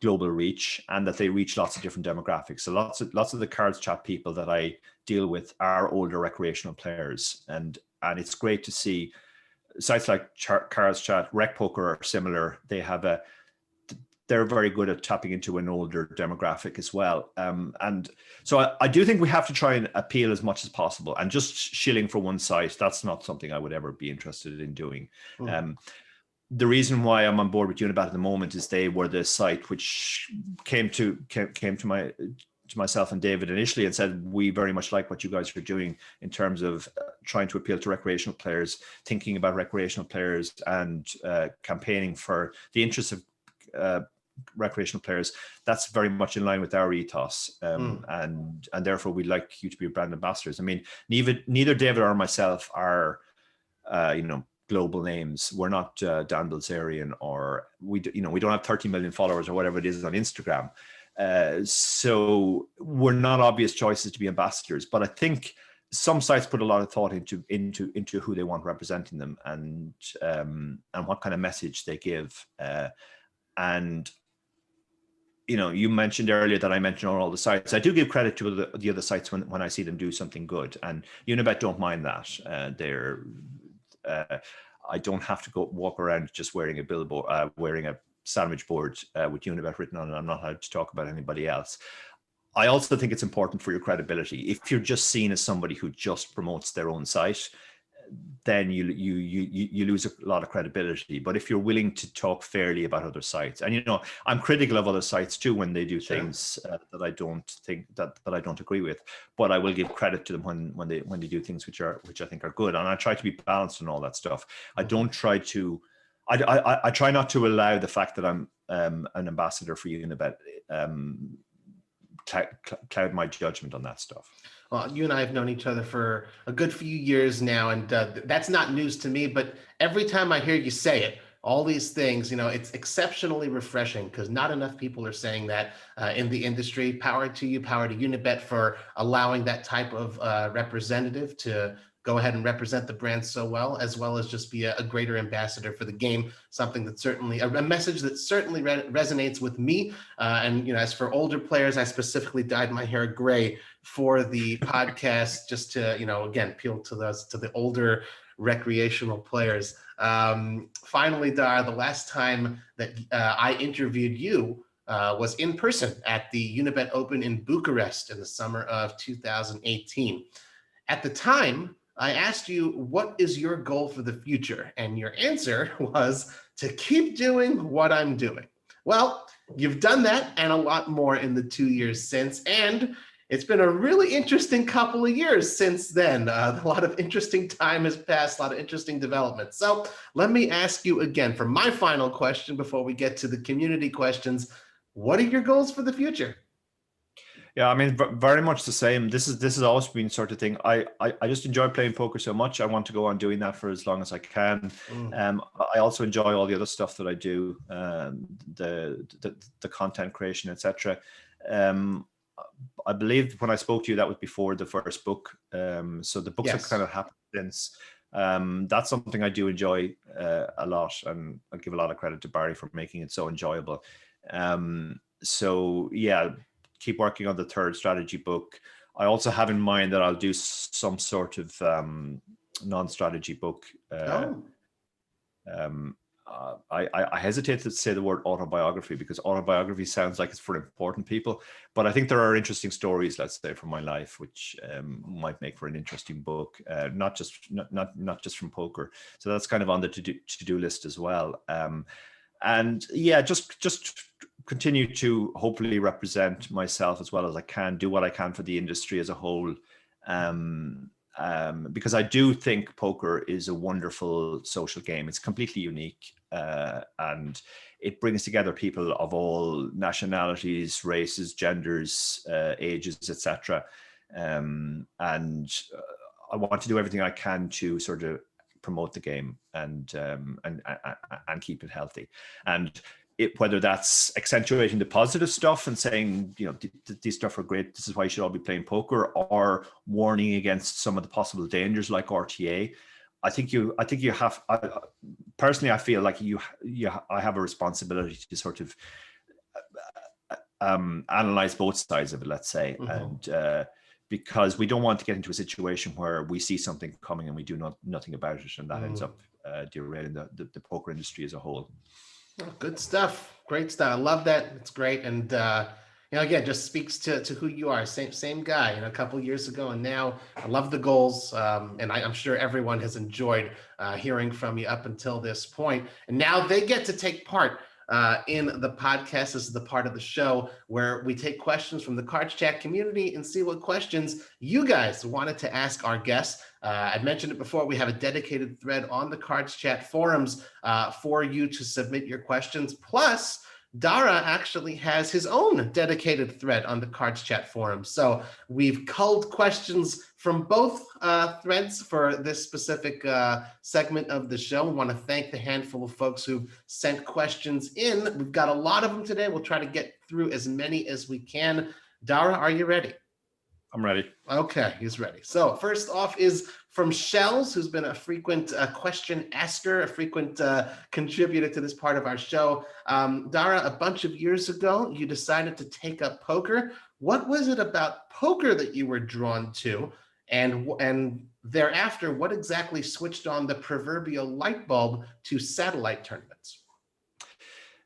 B: global reach, and that they reach lots of different demographics. So lots of the CardsChat people that I deal with are older recreational players, and it's great to see sites like CardsChat. Rec Poker are similar. They're very good at tapping into an older demographic as well. And so I do think we have to try and appeal as much as possible, and just shilling for one site, that's not something I would ever be interested in doing. The reason why I'm on board with Unibet at the moment is they were the site which came to myself and David initially and said, we very much like what you guys are doing in terms of trying to appeal to recreational players, thinking about recreational players, and campaigning for the interests of recreational players. That's very much in line with our ethos, and therefore we'd like you to be brand ambassadors. I mean, neither David or myself are global names. We're not Dan Bilzerian, or we don't have 30 million followers or whatever it is on Instagram. So we're not obvious choices to be ambassadors, but I think some sites put a lot of thought into who they want representing them, and what kind of message they give. And you mentioned earlier that I mentioned all the sites. I do give credit to the other sites when I see them do something good, and Unibet don't mind that. I don't have to walk around just wearing a billboard, wearing a sandwich board with Unibet written on it. I'm not allowed to talk about anybody else. I also think it's important for your credibility. If you're just seen as somebody who just promotes their own site, then you lose a lot of credibility. But if you're willing to talk fairly about other sites, and I'm critical of other sites too when they do things that I don't agree with, but I will give credit to them when they do things which I think are good, and I try to be balanced and all that stuff. I don't try to. I try not to allow the fact that I'm an ambassador for Unibet cloud my judgment on that stuff.
A: Well, you and I have known each other for a good few years now, and that's not news to me, but every time I hear you say it, all these things, it's exceptionally refreshing because not enough people are saying that in the industry. Power to you, power to Unibet for allowing that type of representative to go ahead and represent the brand so well as just be a greater ambassador for the game. Something that certainly, a message that certainly resonates with me. And as for older players, I specifically dyed my hair gray for the podcast, just to, again, appeal to the older recreational players. Finally, Dara, the last time that I interviewed you was in person at the Unibet Open in Bucharest in the summer of 2018. At the time, I asked you, what is your goal for the future? And your answer was to keep doing what I'm doing. Well, you've done that and a lot more in the 2 years since. And it's been a really interesting couple of years since then. A lot of interesting time has passed, a lot of interesting developments. So let me ask you again for my final question before we get to the community questions. What are your goals for the future?
B: Yeah, I mean, very much the same. This has always been sort of thing. I just enjoy playing poker so much. I want to go on doing that for as long as I can. I also enjoy all the other stuff that I do, the content creation, etc. I believe when I spoke to you, that was before the first book. So the books have kind of happened since. That's something I do enjoy a lot, and I give a lot of credit to Barry for making it so enjoyable. So yeah. Keep working on the third strategy book. I also have in mind that I'll do some sort of non-strategy book. I hesitate to say the word autobiography because autobiography sounds like it's for important people, but I think there are interesting stories, let's say, from my life, which might make for an interesting book, not just from poker. So that's kind of on the to-do list as well. And yeah, just continue to hopefully represent myself as well as I can, do what I can for the industry as a whole. Because I do think poker is a wonderful social game. It's completely unique, and it brings together people of all nationalities, races, genders, ages, etc. And I want to do everything I can to sort of promote the game and keep it healthy. And whether that's accentuating the positive stuff and saying, these stuff are great, this is why you should all be playing poker, or warning against some of the possible dangers like RTA. I think you have, personally, I feel like I have a responsibility to sort of analyze both sides of it, let's say. And because we don't want to get into a situation where we see something coming and we do nothing about it, and that ends up derailing the poker industry as a whole.
A: Oh, good stuff. Great stuff. I love that. It's great. And, again, just speaks to who you are. Same guy, a couple of years ago. And now I love the goals. And I'm sure everyone has enjoyed hearing from you up until this point. And now they get to take part in the podcast. This is the part of the show where we take questions from the CardsChat community and see what questions you guys wanted to ask our guests. I mentioned it before. We have a dedicated thread on the CardsChat forums for you to submit your questions. Plus, Dara actually has his own dedicated thread on the CardsChat forum. So we've culled questions from both threads for this specific segment of the show. We want to thank the handful of folks who've sent questions in. We've got a lot of them today. We'll try to get through as many as we can. Dara, are you ready?
B: I'm ready.
A: Okay, he's ready. So first off is from Shells, who's been a frequent question asker, a frequent contributor to this part of our show. Dara, a bunch of years ago, you decided to take up poker. What was it about poker that you were drawn to? And thereafter, what exactly switched on the proverbial light bulb to satellite tournaments?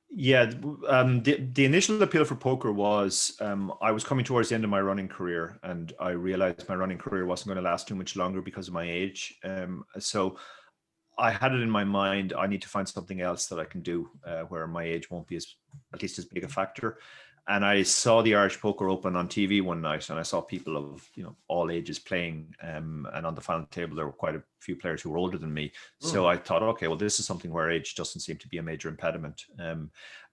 B: Yeah, the initial appeal for poker was I was coming towards the end of my running career, and I realized my running career wasn't going to last too much longer because of my age. So I had it in my mind, I need to find something else that I can do where my age won't be at least as big a factor. And I saw the Irish Poker Open on TV one night, and I saw people of all ages playing. And on the final table, there were quite a few players who were older than me. So I thought, okay, well, this is something where age doesn't seem to be a major impediment.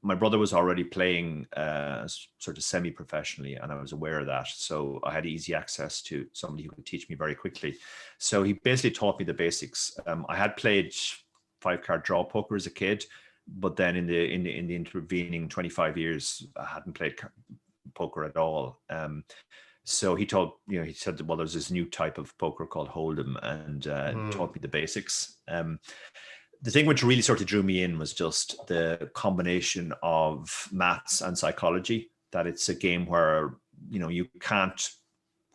B: My brother was already playing sort of semi-professionally, and I was aware of that. So I had easy access to somebody who could teach me very quickly. So he basically taught me the basics. I had played 5-card draw poker as a kid, but then in the intervening 25 years, I hadn't played poker at all. So he said, well, there's this new type of poker called Hold'em, and taught me the basics. The thing which really sort of drew me in was just the combination of maths and psychology, that it's a game where, you can't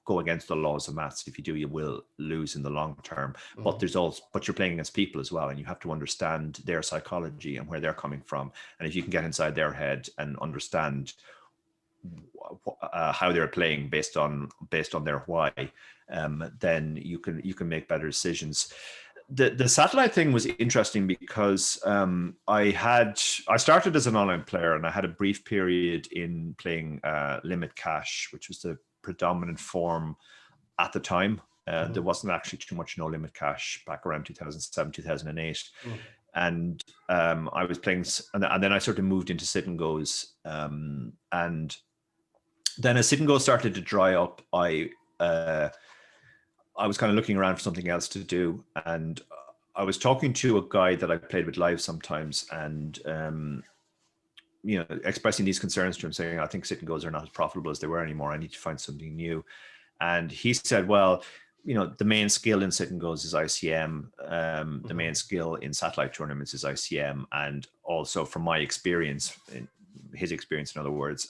B: go against the laws of maths. If you do, you will lose in the long term. But you're playing against people as well, and you have to understand their psychology and where they're coming from. And if you can get inside their head and understand how they're playing based on their why, then you can make better decisions. The satellite thing was interesting because I started as an online player, and I had a brief period in playing limit cash, which was the predominant form at the time. There wasn't actually too much no limit cash back around 2007, 2008. And I was playing, and then I sort of moved into sit and goes. And then as sit and go started to dry up, I was kind of looking around for something else to do. And I was talking to a guy that I played with live sometimes, and expressing these concerns to him, saying, I think sit and goes are not as profitable as they were anymore. I need to find something new. And he said, well, the main skill in sit and goes is ICM. The main skill in satellite tournaments is ICM. And also from my experience, his experience, in other words,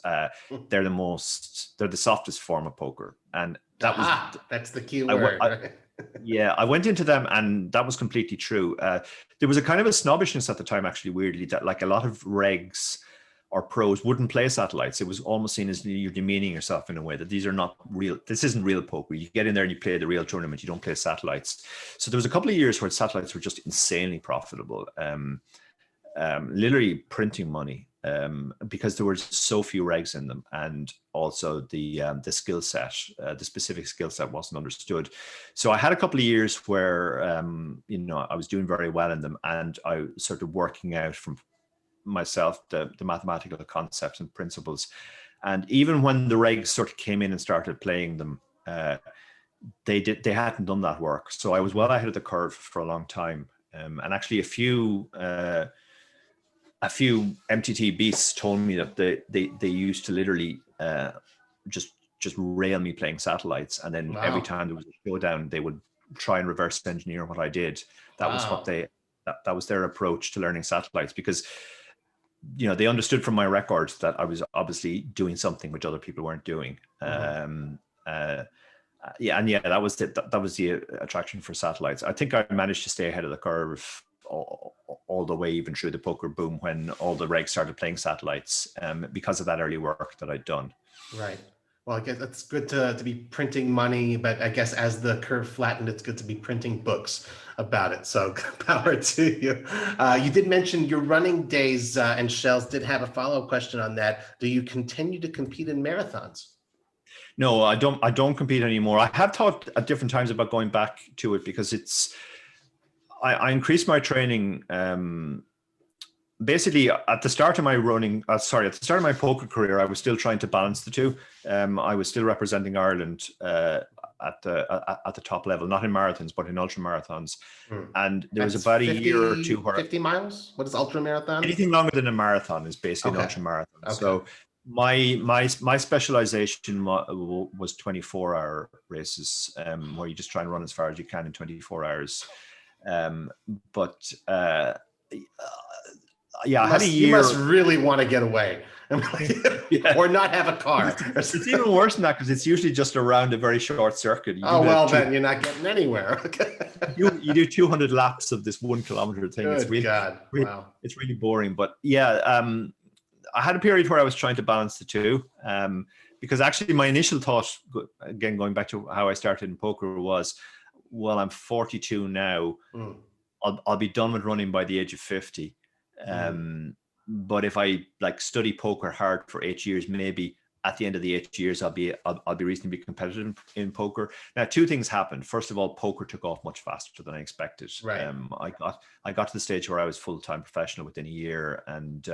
B: they're the softest form of poker. And
A: that's the key word.
B: I went into them, and that was completely true. There was a kind of a snobbishness at the time, actually, weirdly, that like a lot of regs or pros wouldn't play satellites. It was almost seen as you're demeaning yourself in a way, that these are not real. This isn't real poker. You get in there and you play the real tournament. You don't play satellites. So there was a couple of years where satellites were just insanely profitable, literally printing money, because there were so few regs in them, and also the skill set, the specific skill set wasn't understood. So I had a couple of years where I was doing very well in them, and I was sort of working out from myself the mathematical concepts and principles. And even when the regs sort of came in and started playing them, they hadn't done that work. So I was well ahead of the curve for a long time, and actually a few MTT beasts told me that they used to literally just rail me playing satellites, and then every time there was a showdown, they would try and reverse engineer what I did. That was what that was their approach to learning satellites, because they understood from my record that I was obviously doing something which other people weren't doing. That was the attraction for satellites. I think I managed to stay ahead of the curve all the way even through the poker boom, when all the regs started playing satellites, because of that early work that I'd done. Right.
A: Well, I guess it's good to be printing money, but I guess as the curve flattened, it's good to be printing books about it. So power to you. You did mention your running days, and Shells did have a follow-up question on that. Do you continue to compete in marathons?
B: No, I don't compete anymore. I have thought at different times about going back to it, because I increased my training. Basically, at the start of my poker career, I was still trying to balance the two. I was still representing Ireland at the top level, not in marathons, but in ultra marathons. And there was about a year or two where
A: 50 miles. What is ultra marathon?
B: Anything longer than a marathon is basically an ultra marathon. Okay. So my specialization was 24-hour races, where you just try and run as far as you can in 24 hours. I had a year.
A: You must really want to get away, or not have a car.
B: It's even worse than that, because it's usually just around a very short circuit.
A: Then you're not getting anywhere.
B: you do 200 laps of this 1 kilometer thing.
A: Wow.
B: It's really boring. But I had a period where I was trying to balance the two, because actually my initial thought, again going back to how I started in poker, was, well, I'm 42 now. I'll be done with running by the age of 50. But if I like study poker hard for 8 years, maybe at the end of the 8 years, I'll be reasonably competitive in poker. Now, two things happened. First of all, poker took off much faster than I expected.
A: Right.
B: I got to the stage where I was full-time professional within a year, and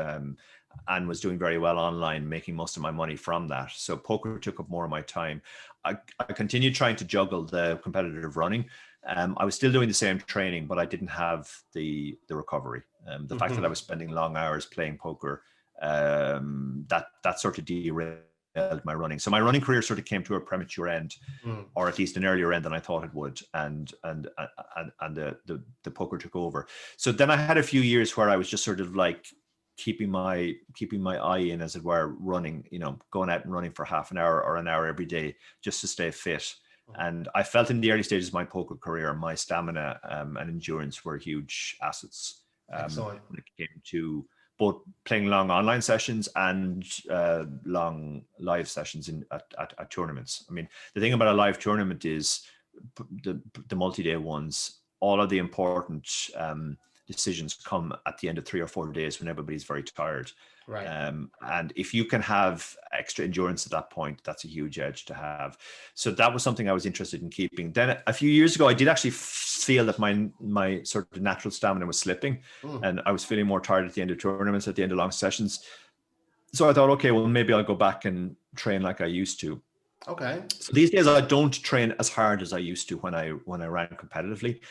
B: was doing very well online, making most of my money from that. So poker took up more of my time. I continued trying to juggle the competitive running. I was still doing the same training, but I didn't have the recovery. The fact that I was spending long hours playing poker, that sort of derailed my running. So my running career sort of came to a premature end, or at least an earlier end than I thought it would, and the poker took over. So then I had a few years where I was just sort of like keeping my eye in, as it were, running, going out and running for half an hour or an hour every day just to stay fit. And I felt in the early stages of my poker career, my stamina and endurance were huge assets when it came to both playing long online sessions and long live sessions at tournaments. I mean, the thing about a live tournament is the multi-day ones, all of the important decisions come at the end of 3 or 4 days when everybody's very tired.
A: Right.
B: And if you can have extra endurance at that point, that's a huge edge to have. So that was something I was interested in keeping. Then a few years ago, I did actually feel that my sort of natural stamina was slipping, and I was feeling more tired at the end of tournaments, at the end of long sessions. So I thought, okay, well, maybe I'll go back and train like I used to.
A: Okay.
B: So these days I don't train as hard as I used to when I ran competitively.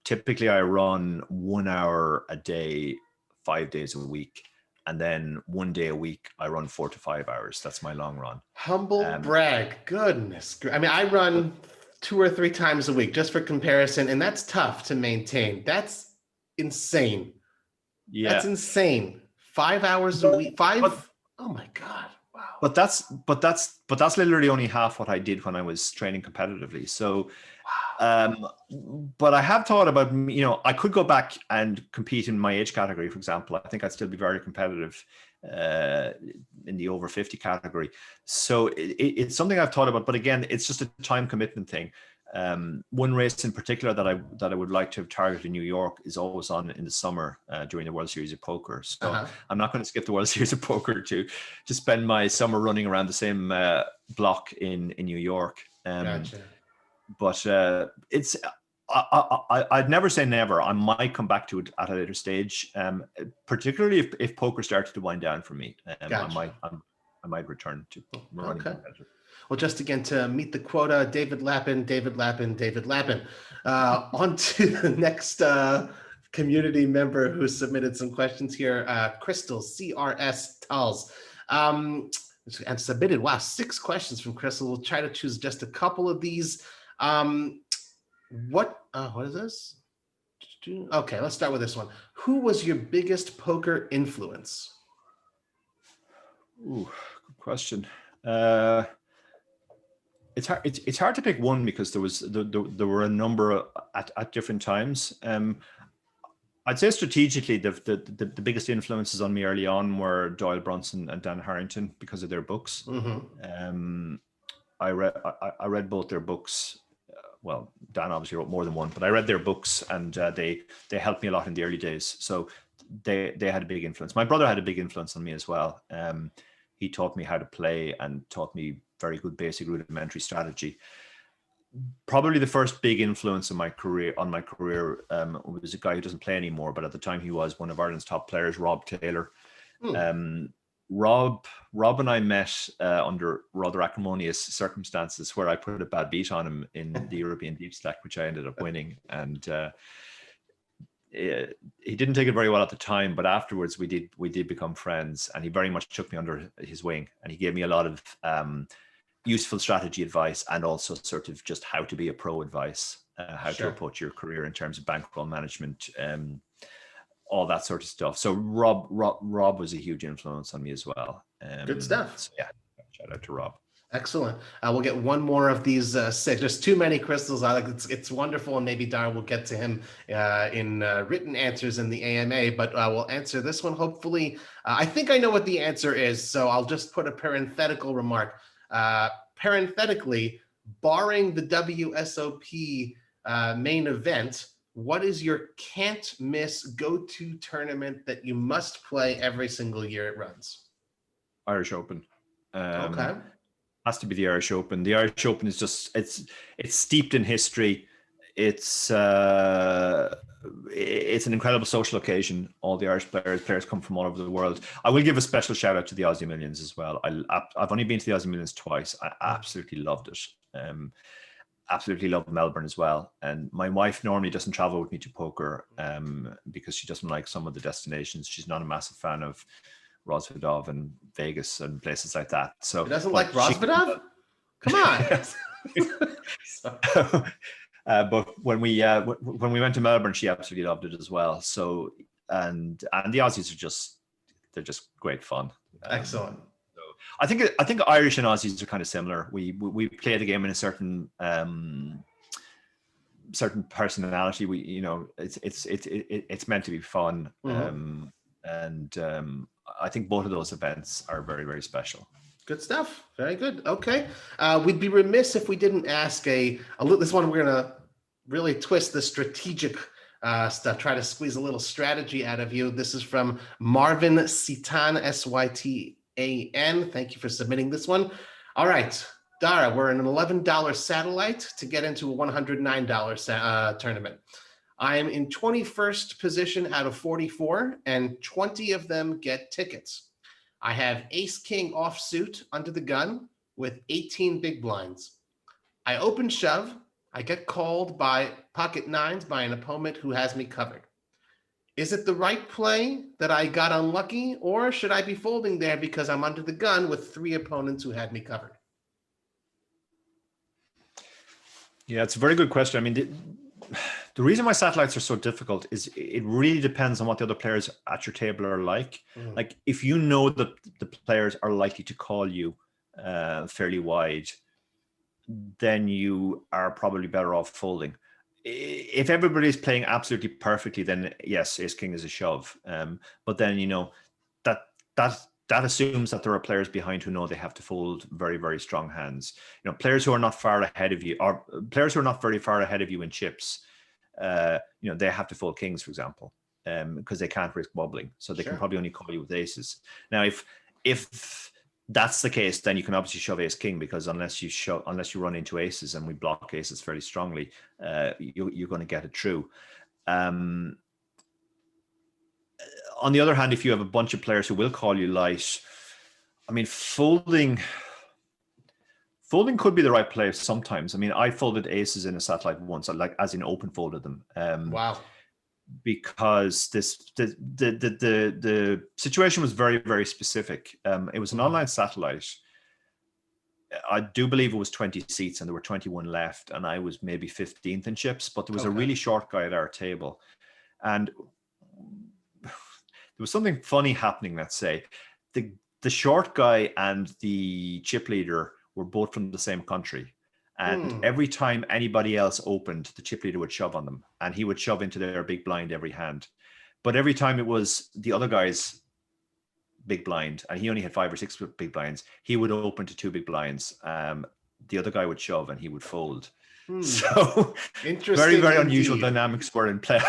B: Typically I run 1 hour a day, 5 days a week. And then 1 day a week, I run 4 to 5 hours. That's my long run.
A: Humble brag. Goodness. I mean, I run 2 or 3 times a week just for comparison. And that's tough to maintain. That's insane.
B: Yeah.
A: That's insane. 5 hours a week. Oh my God. Wow.
B: But that's literally only half what I did when I was training competitively. So, but I have thought about, I could go back and compete in my age category, for example. I think I'd still be very competitive in the over 50 category. So it's something I've thought about, but again, it's just a time commitment thing. One race in particular that I would like to have targeted in New York is always on in the summer during the World Series of Poker. So I'm not going to skip the World Series of Poker to spend my summer running around the same block in New York.
A: Gotcha.
B: But I'd never say never. I might come back to it at a later stage, particularly if poker started to wind down for me.
A: Gotcha.
B: I might return to running.
A: Okay. Well, just again to meet the quota, David Lappin. On to the next community member who submitted some questions here, Crystal, CRS Tulls. And submitted, 6 questions from Crystal. We'll try to choose just a couple of these. What is this? Okay, let's start with this one. Who was your biggest poker influence?
B: Ooh, good question. It's hard to pick one because there were a number at different times. I'd say strategically the biggest influences on me early on were Doyle Brunson and Dan Harrington because of their books. I read both their books. Well, Dan obviously wrote more than one, but I read their books, and they helped me a lot in the early days. So they had a big influence. My brother had a big influence on me as well. He taught me how to play and taught me very good basic rudimentary strategy. Probably the first big influence on my career was a guy who doesn't play anymore, but at the time he was one of Ireland's top players, Rob Taylor. Rob and I met under rather acrimonious circumstances where I put a bad beat on him in the European Deep Stack, which I ended up winning. And he didn't take it very well at the time, but afterwards we did become friends, and he very much took me under his wing, and he gave me a lot of useful strategy advice, and also sort of just how to be a pro advice, how to approach your career in terms of bankroll management, all that sort of stuff. So Rob was a huge influence on me as well.
A: Good stuff.
B: So yeah, shout out to Rob.
A: Excellent. We'll get one more of these 6. There's too many, Crystals. It's wonderful, and maybe Dara will get to him in written answers in the AMA, but we'll answer this one hopefully. I think I know what the answer is, so I'll just put a parenthetical remark. Parenthetically, barring the WSOP main event, what is your can't miss go-to tournament that you must play every single year it runs?
B: Irish Open.
A: Okay.
B: Has to be the Irish Open. The Irish Open is just it's steeped in history. It's an incredible social occasion. All the Irish players come from all over the world. I will give a special shout out to the Aussie Millions as well. I've only been to the Aussie Millions twice. I absolutely loved it. Absolutely love Melbourne as well. And my wife normally doesn't travel with me to poker because she doesn't like some of the destinations. She's not a massive fan of Rosvedov and Vegas and places like that. So
A: it doesn't like Rosvedov? Come on.
B: But when we went to Melbourne, she absolutely loved it as well. So and the Aussies they're just great fun.
A: Excellent.
B: So I think Irish and Aussies are kind of similar. We play the game in a certain personality. It's meant to be fun.
A: Mm-hmm.
B: I think both of those events are very, very special.
A: Good stuff. Very good. Okay. We'd be remiss if we didn't ask this one. We're going to really twist the strategic stuff, try to squeeze a little strategy out of you. This is from Marvin Sytan, Sytan. Thank you for submitting this one. All right, Dara, we're in an $11 satellite to get into a $109 tournament. I am in 21st position out of 44, and 20 of them get tickets. I have ace king offsuit under the gun with 18 big blinds. I open shove. I get called by pocket nines by an opponent who has me covered. Is it the right play that I got unlucky, or should I be folding there because I'm under the gun with 3 opponents who had me covered?
B: Yeah, it's a very good question. I mean, the reason why satellites are so difficult is it really depends on what the other players at your table are like. Like if you know that the players are likely to call you fairly wide, then you are probably better off folding. If everybody's playing absolutely perfectly, then yes, ace king is a shove. But then that assumes that there are players behind who know they have to fold very, very strong hands. Players who are not far ahead of you, or players who are not very far ahead of you in chips, they have to fold kings, for example, because they can't risk wobbling. So they can probably only call you with aces. Now, if that's the case, then you can obviously shove ace king, because unless you run into aces, and we block aces fairly strongly, you're going to get it through. On the other hand, if you have a bunch of players who will call you light, I mean, folding could be the right play sometimes. I mean, I folded aces in a satellite once, like as in open folded them.
A: Wow.
B: Because the situation was very, very specific. It was an online satellite. I do believe it was 20 seats and there were 21 left, and I was maybe 15th in chips, but there was a really short guy at our table. And there was something funny happening, let's say. The short guy and the chip leader were both from the same country. And every time anybody else opened, the chip leader would shove on them, and he would shove into their big blind every hand. But every time it was the other guy's big blind, and he only had 5 or 6 big blinds, he would open to 2 big blinds. The other guy would shove and he would fold. So very, very unusual dynamics were in play.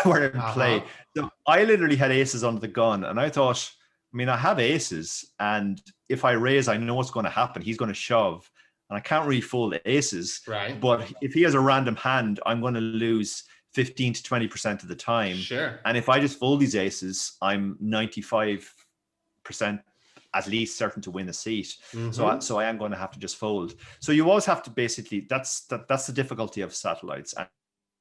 B: So I literally had aces under the gun, and I thought, I mean, I have aces, and if I raise, I know what's going to happen. He's going to shove, and I can't really fold aces.
A: Right.
B: But if he has a random hand, I'm going to lose 15 to 20% of the time.
A: Sure.
B: And if I just fold these aces, I'm 95% at least certain to win a seat. So I am going to have to just fold. So you always have to basically, that's the difficulty of satellites.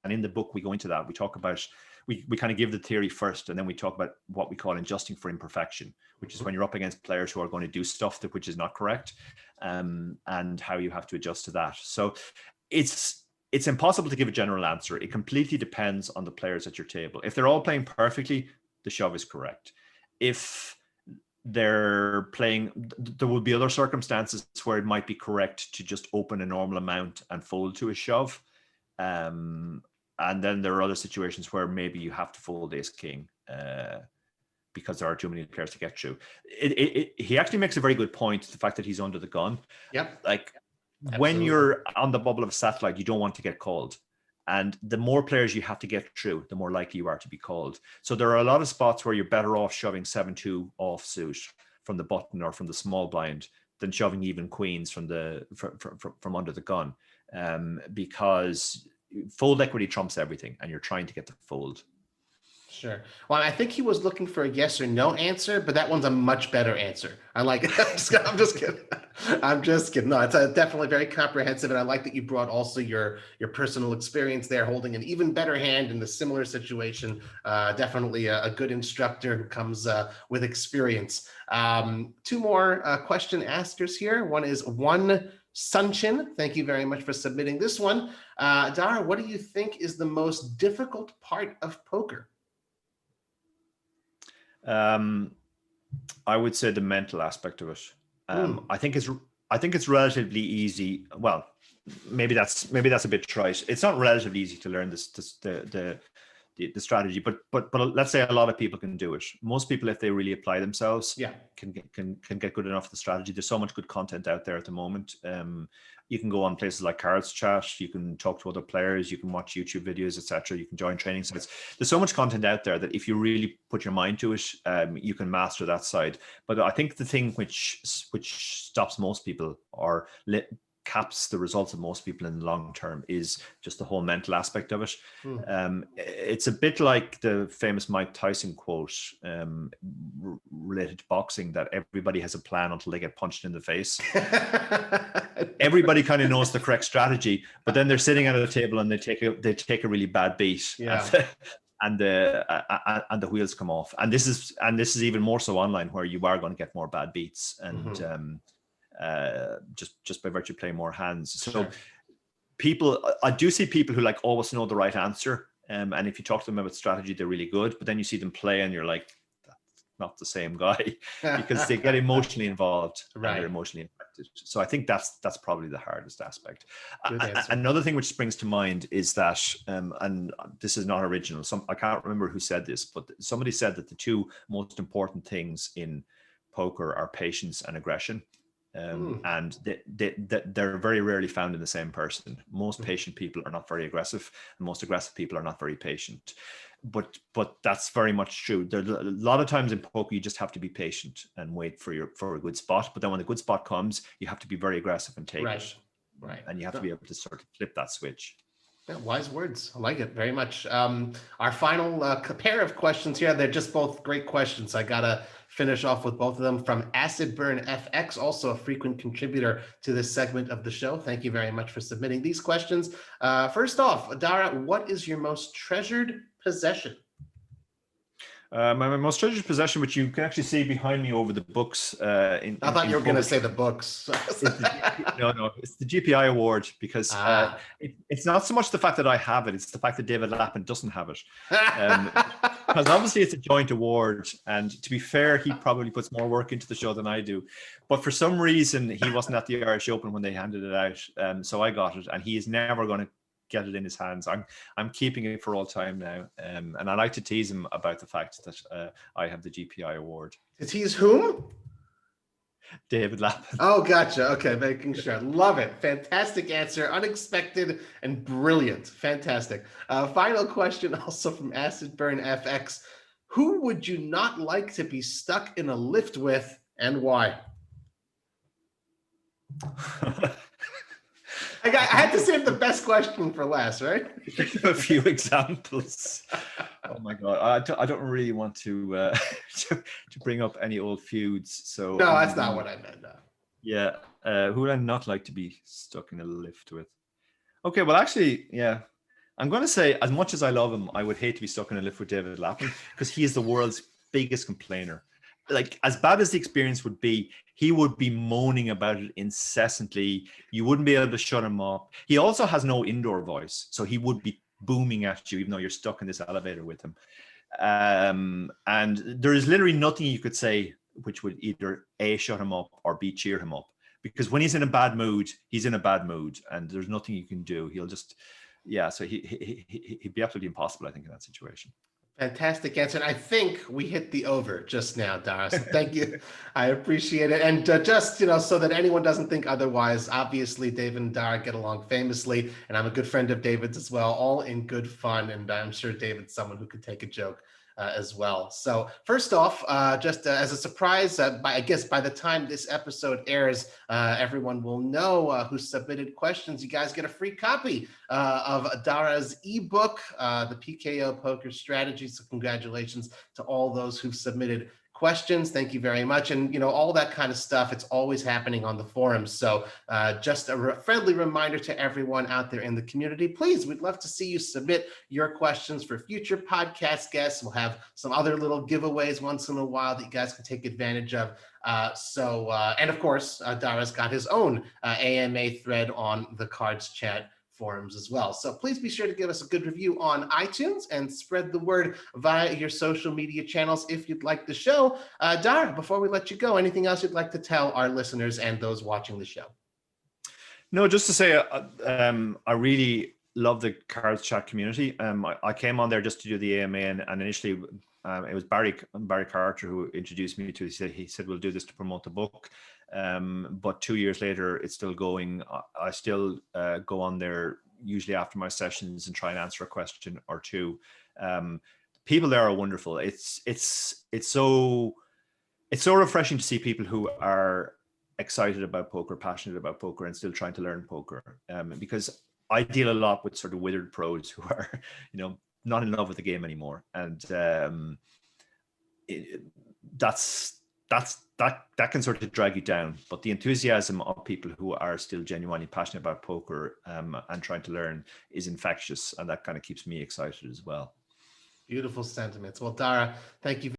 B: And in the book, we go into that. We talk about, we kind of give the theory first, and then we talk about what we call adjusting for imperfection, which is when you're up against players who are going to do stuff which is not correct, and how you have to adjust to that. So it's impossible to give a general answer. It completely depends on the players at your table. If they're all playing perfectly, the shove is correct. If they're playing, there will be other circumstances where it might be correct to just open a normal amount and fold to a shove. And then there are other situations where maybe you have to fold ace king because there are too many players to get through. He actually makes a very good point, the fact that he's under the gun.
A: Yep.
B: Like, absolutely. When you're on the bubble of satellite, you don't want to get called. And the more players you have to get through, the more likely you are to be called. So there are a lot of spots where you're better off shoving 7-2 offsuit from the button or from the small blind than shoving even queens from under the gun, because fold equity trumps everything, and you're trying to get the fold.
A: Sure. Well, I think he was looking for a yes or no answer, but that one's a much better answer. I like it. I'm just kidding. I'm just kidding. No, it's definitely very comprehensive, and I like that you brought also your personal experience there, holding an even better hand in a similar situation. Definitely a good instructor who comes with experience. Two more question askers here. One is One Sunchin. Thank you very much for submitting this one. Dara, what do you think is the most difficult part of poker?
B: I would say the mental aspect of it. I think it's relatively easy. Well, maybe that's a bit trite. It's not relatively easy to learn the strategy, but let's say a lot of people can do it. Most people, if they really apply themselves, can get good enough at the strategy. There's so much good content out there at the moment. You can go on places like CardsChat, you can talk to other players, you can watch YouTube videos, etc. You can join training sites. There's so much content out there that if you really put your mind to it, you can master that side. But I think the thing which stops most people or caps the results of most people in the long term is just the whole mental aspect of it. It's a bit like the famous Mike Tyson quote related to boxing, that everybody has a plan until they get punched in the face. Everybody kind of knows the correct strategy, but then they're sitting at a table and they take a really bad beat. And the wheels come off. And this is even more so online, where you are going to get more bad beats and just by virtue of playing more hands. So I do see people who always know the right answer, and if you talk to them about strategy, they're really good, but then you see them play and you're like, that's not the same guy, because they get emotionally involved and they're emotionally affected. So I think that's probably the hardest aspect. Another thing which springs to mind is that, and this is not original, I can't remember who said this, but somebody said that the two most important things in poker are patience and aggression. And they're very rarely found in the same person. Most patient people are not very aggressive, and most aggressive people are not very patient. But that's very much true. There a lot of times in poker, you just have to be patient and wait for a good spot. But then when the good spot comes, you have to be very aggressive and take it. Right. And you have to be able to sort of flip that switch.
A: Yeah, wise words. I like it very much. Our final pair of questions here, they're just both great questions. I got to finish off with both of them from Acid Burn FX, also a frequent contributor to this segment of the show. Thank you very much for submitting these questions. First off, Dara, what is your most treasured possession?
B: My most treasured possession, which you can actually see behind me over the books. I
A: thought you were going to say the books.
B: No, it's the GPI award, because it's not so much the fact that I have it, it's the fact that David Lappin doesn't have it. Because obviously it's a joint award, and to be fair, he probably puts more work into the show than I do. But for some reason, he wasn't at the Irish Open when they handed it out, so I got it, and he is never going to get it in his hands. I'm keeping it for all time now, and I like to tease him about the fact that I have the GPI award.
A: To tease whom?
B: David Lappin.
A: Oh, gotcha. Okay, making sure. Love it. Fantastic answer. Unexpected and brilliant. Fantastic. Final question, also from Acid Burn FX. Who would you not like to be stuck in a lift with, and why? I had to save the best question for last, right?
B: A few examples. Oh my God, I don't really want to bring up any old feuds. So
A: no, that's not what I meant. No.
B: Yeah, who would I not like to be stuck in a lift with? Okay, well, actually, yeah, I'm going to say, as much as I love him, I would hate to be stuck in a lift with David Lappin, because he is the world's biggest complainer. Like, as bad as the experience would be, he would be moaning about it incessantly. You wouldn't be able to shut him up. He also has no indoor voice, so he would be booming at you, even though you're stuck in this elevator with him. And there is literally nothing you could say which would either A, shut him up, or B, cheer him up. Because when he's in a bad mood, he's in a bad mood, and there's nothing you can do. He'll just, yeah, so he'd be absolutely impossible, I think, in that situation.
A: Fantastic answer. And I think we hit the over just now, Dara. So thank you. I appreciate it. And just, so that anyone doesn't think otherwise, obviously, David and Dara get along famously. And I'm a good friend of David's as well, all in good fun. And I'm sure David's someone who could take a joke as well. So first off, just as a surprise, I guess by the time this episode airs, everyone will know who submitted questions. You guys get a free copy of Dara's ebook, the PKO Poker Strategy. So congratulations to all those who've submitted questions. Thank you very much. And, all that kind of stuff, it's always happening on the forums. So just a friendly reminder to everyone out there in the community, please, we'd love to see you submit your questions for future podcast guests. We'll have some other little giveaways once in a while that you guys can take advantage of. And of course, Dara's got his own AMA thread on the CardsChat forums as well. So please be sure to give us a good review on iTunes and spread the word via your social media channels if you'd like the show. Dara, before we let you go, anything else you'd like to tell our listeners and those watching the show?
B: No, just to say, I really love the CardsChat community. I came on there just to do the AMA, and initially it was Barry Carter who introduced me to it. He said we'll do this to promote the book. But 2 years later, it's still going. I still go on there usually after my sessions and try and answer a question or two. People there are wonderful. It's so refreshing to see people who are excited about poker, passionate about poker, and still trying to learn poker. Because I deal a lot with sort of withered pros who are, not in love with the game anymore, and that can sort of drag you down. But the enthusiasm of people who are still genuinely passionate about poker and trying to learn is infectious, and that kind of keeps me excited as well.
A: Beautiful sentiments. Well, Dara, thank you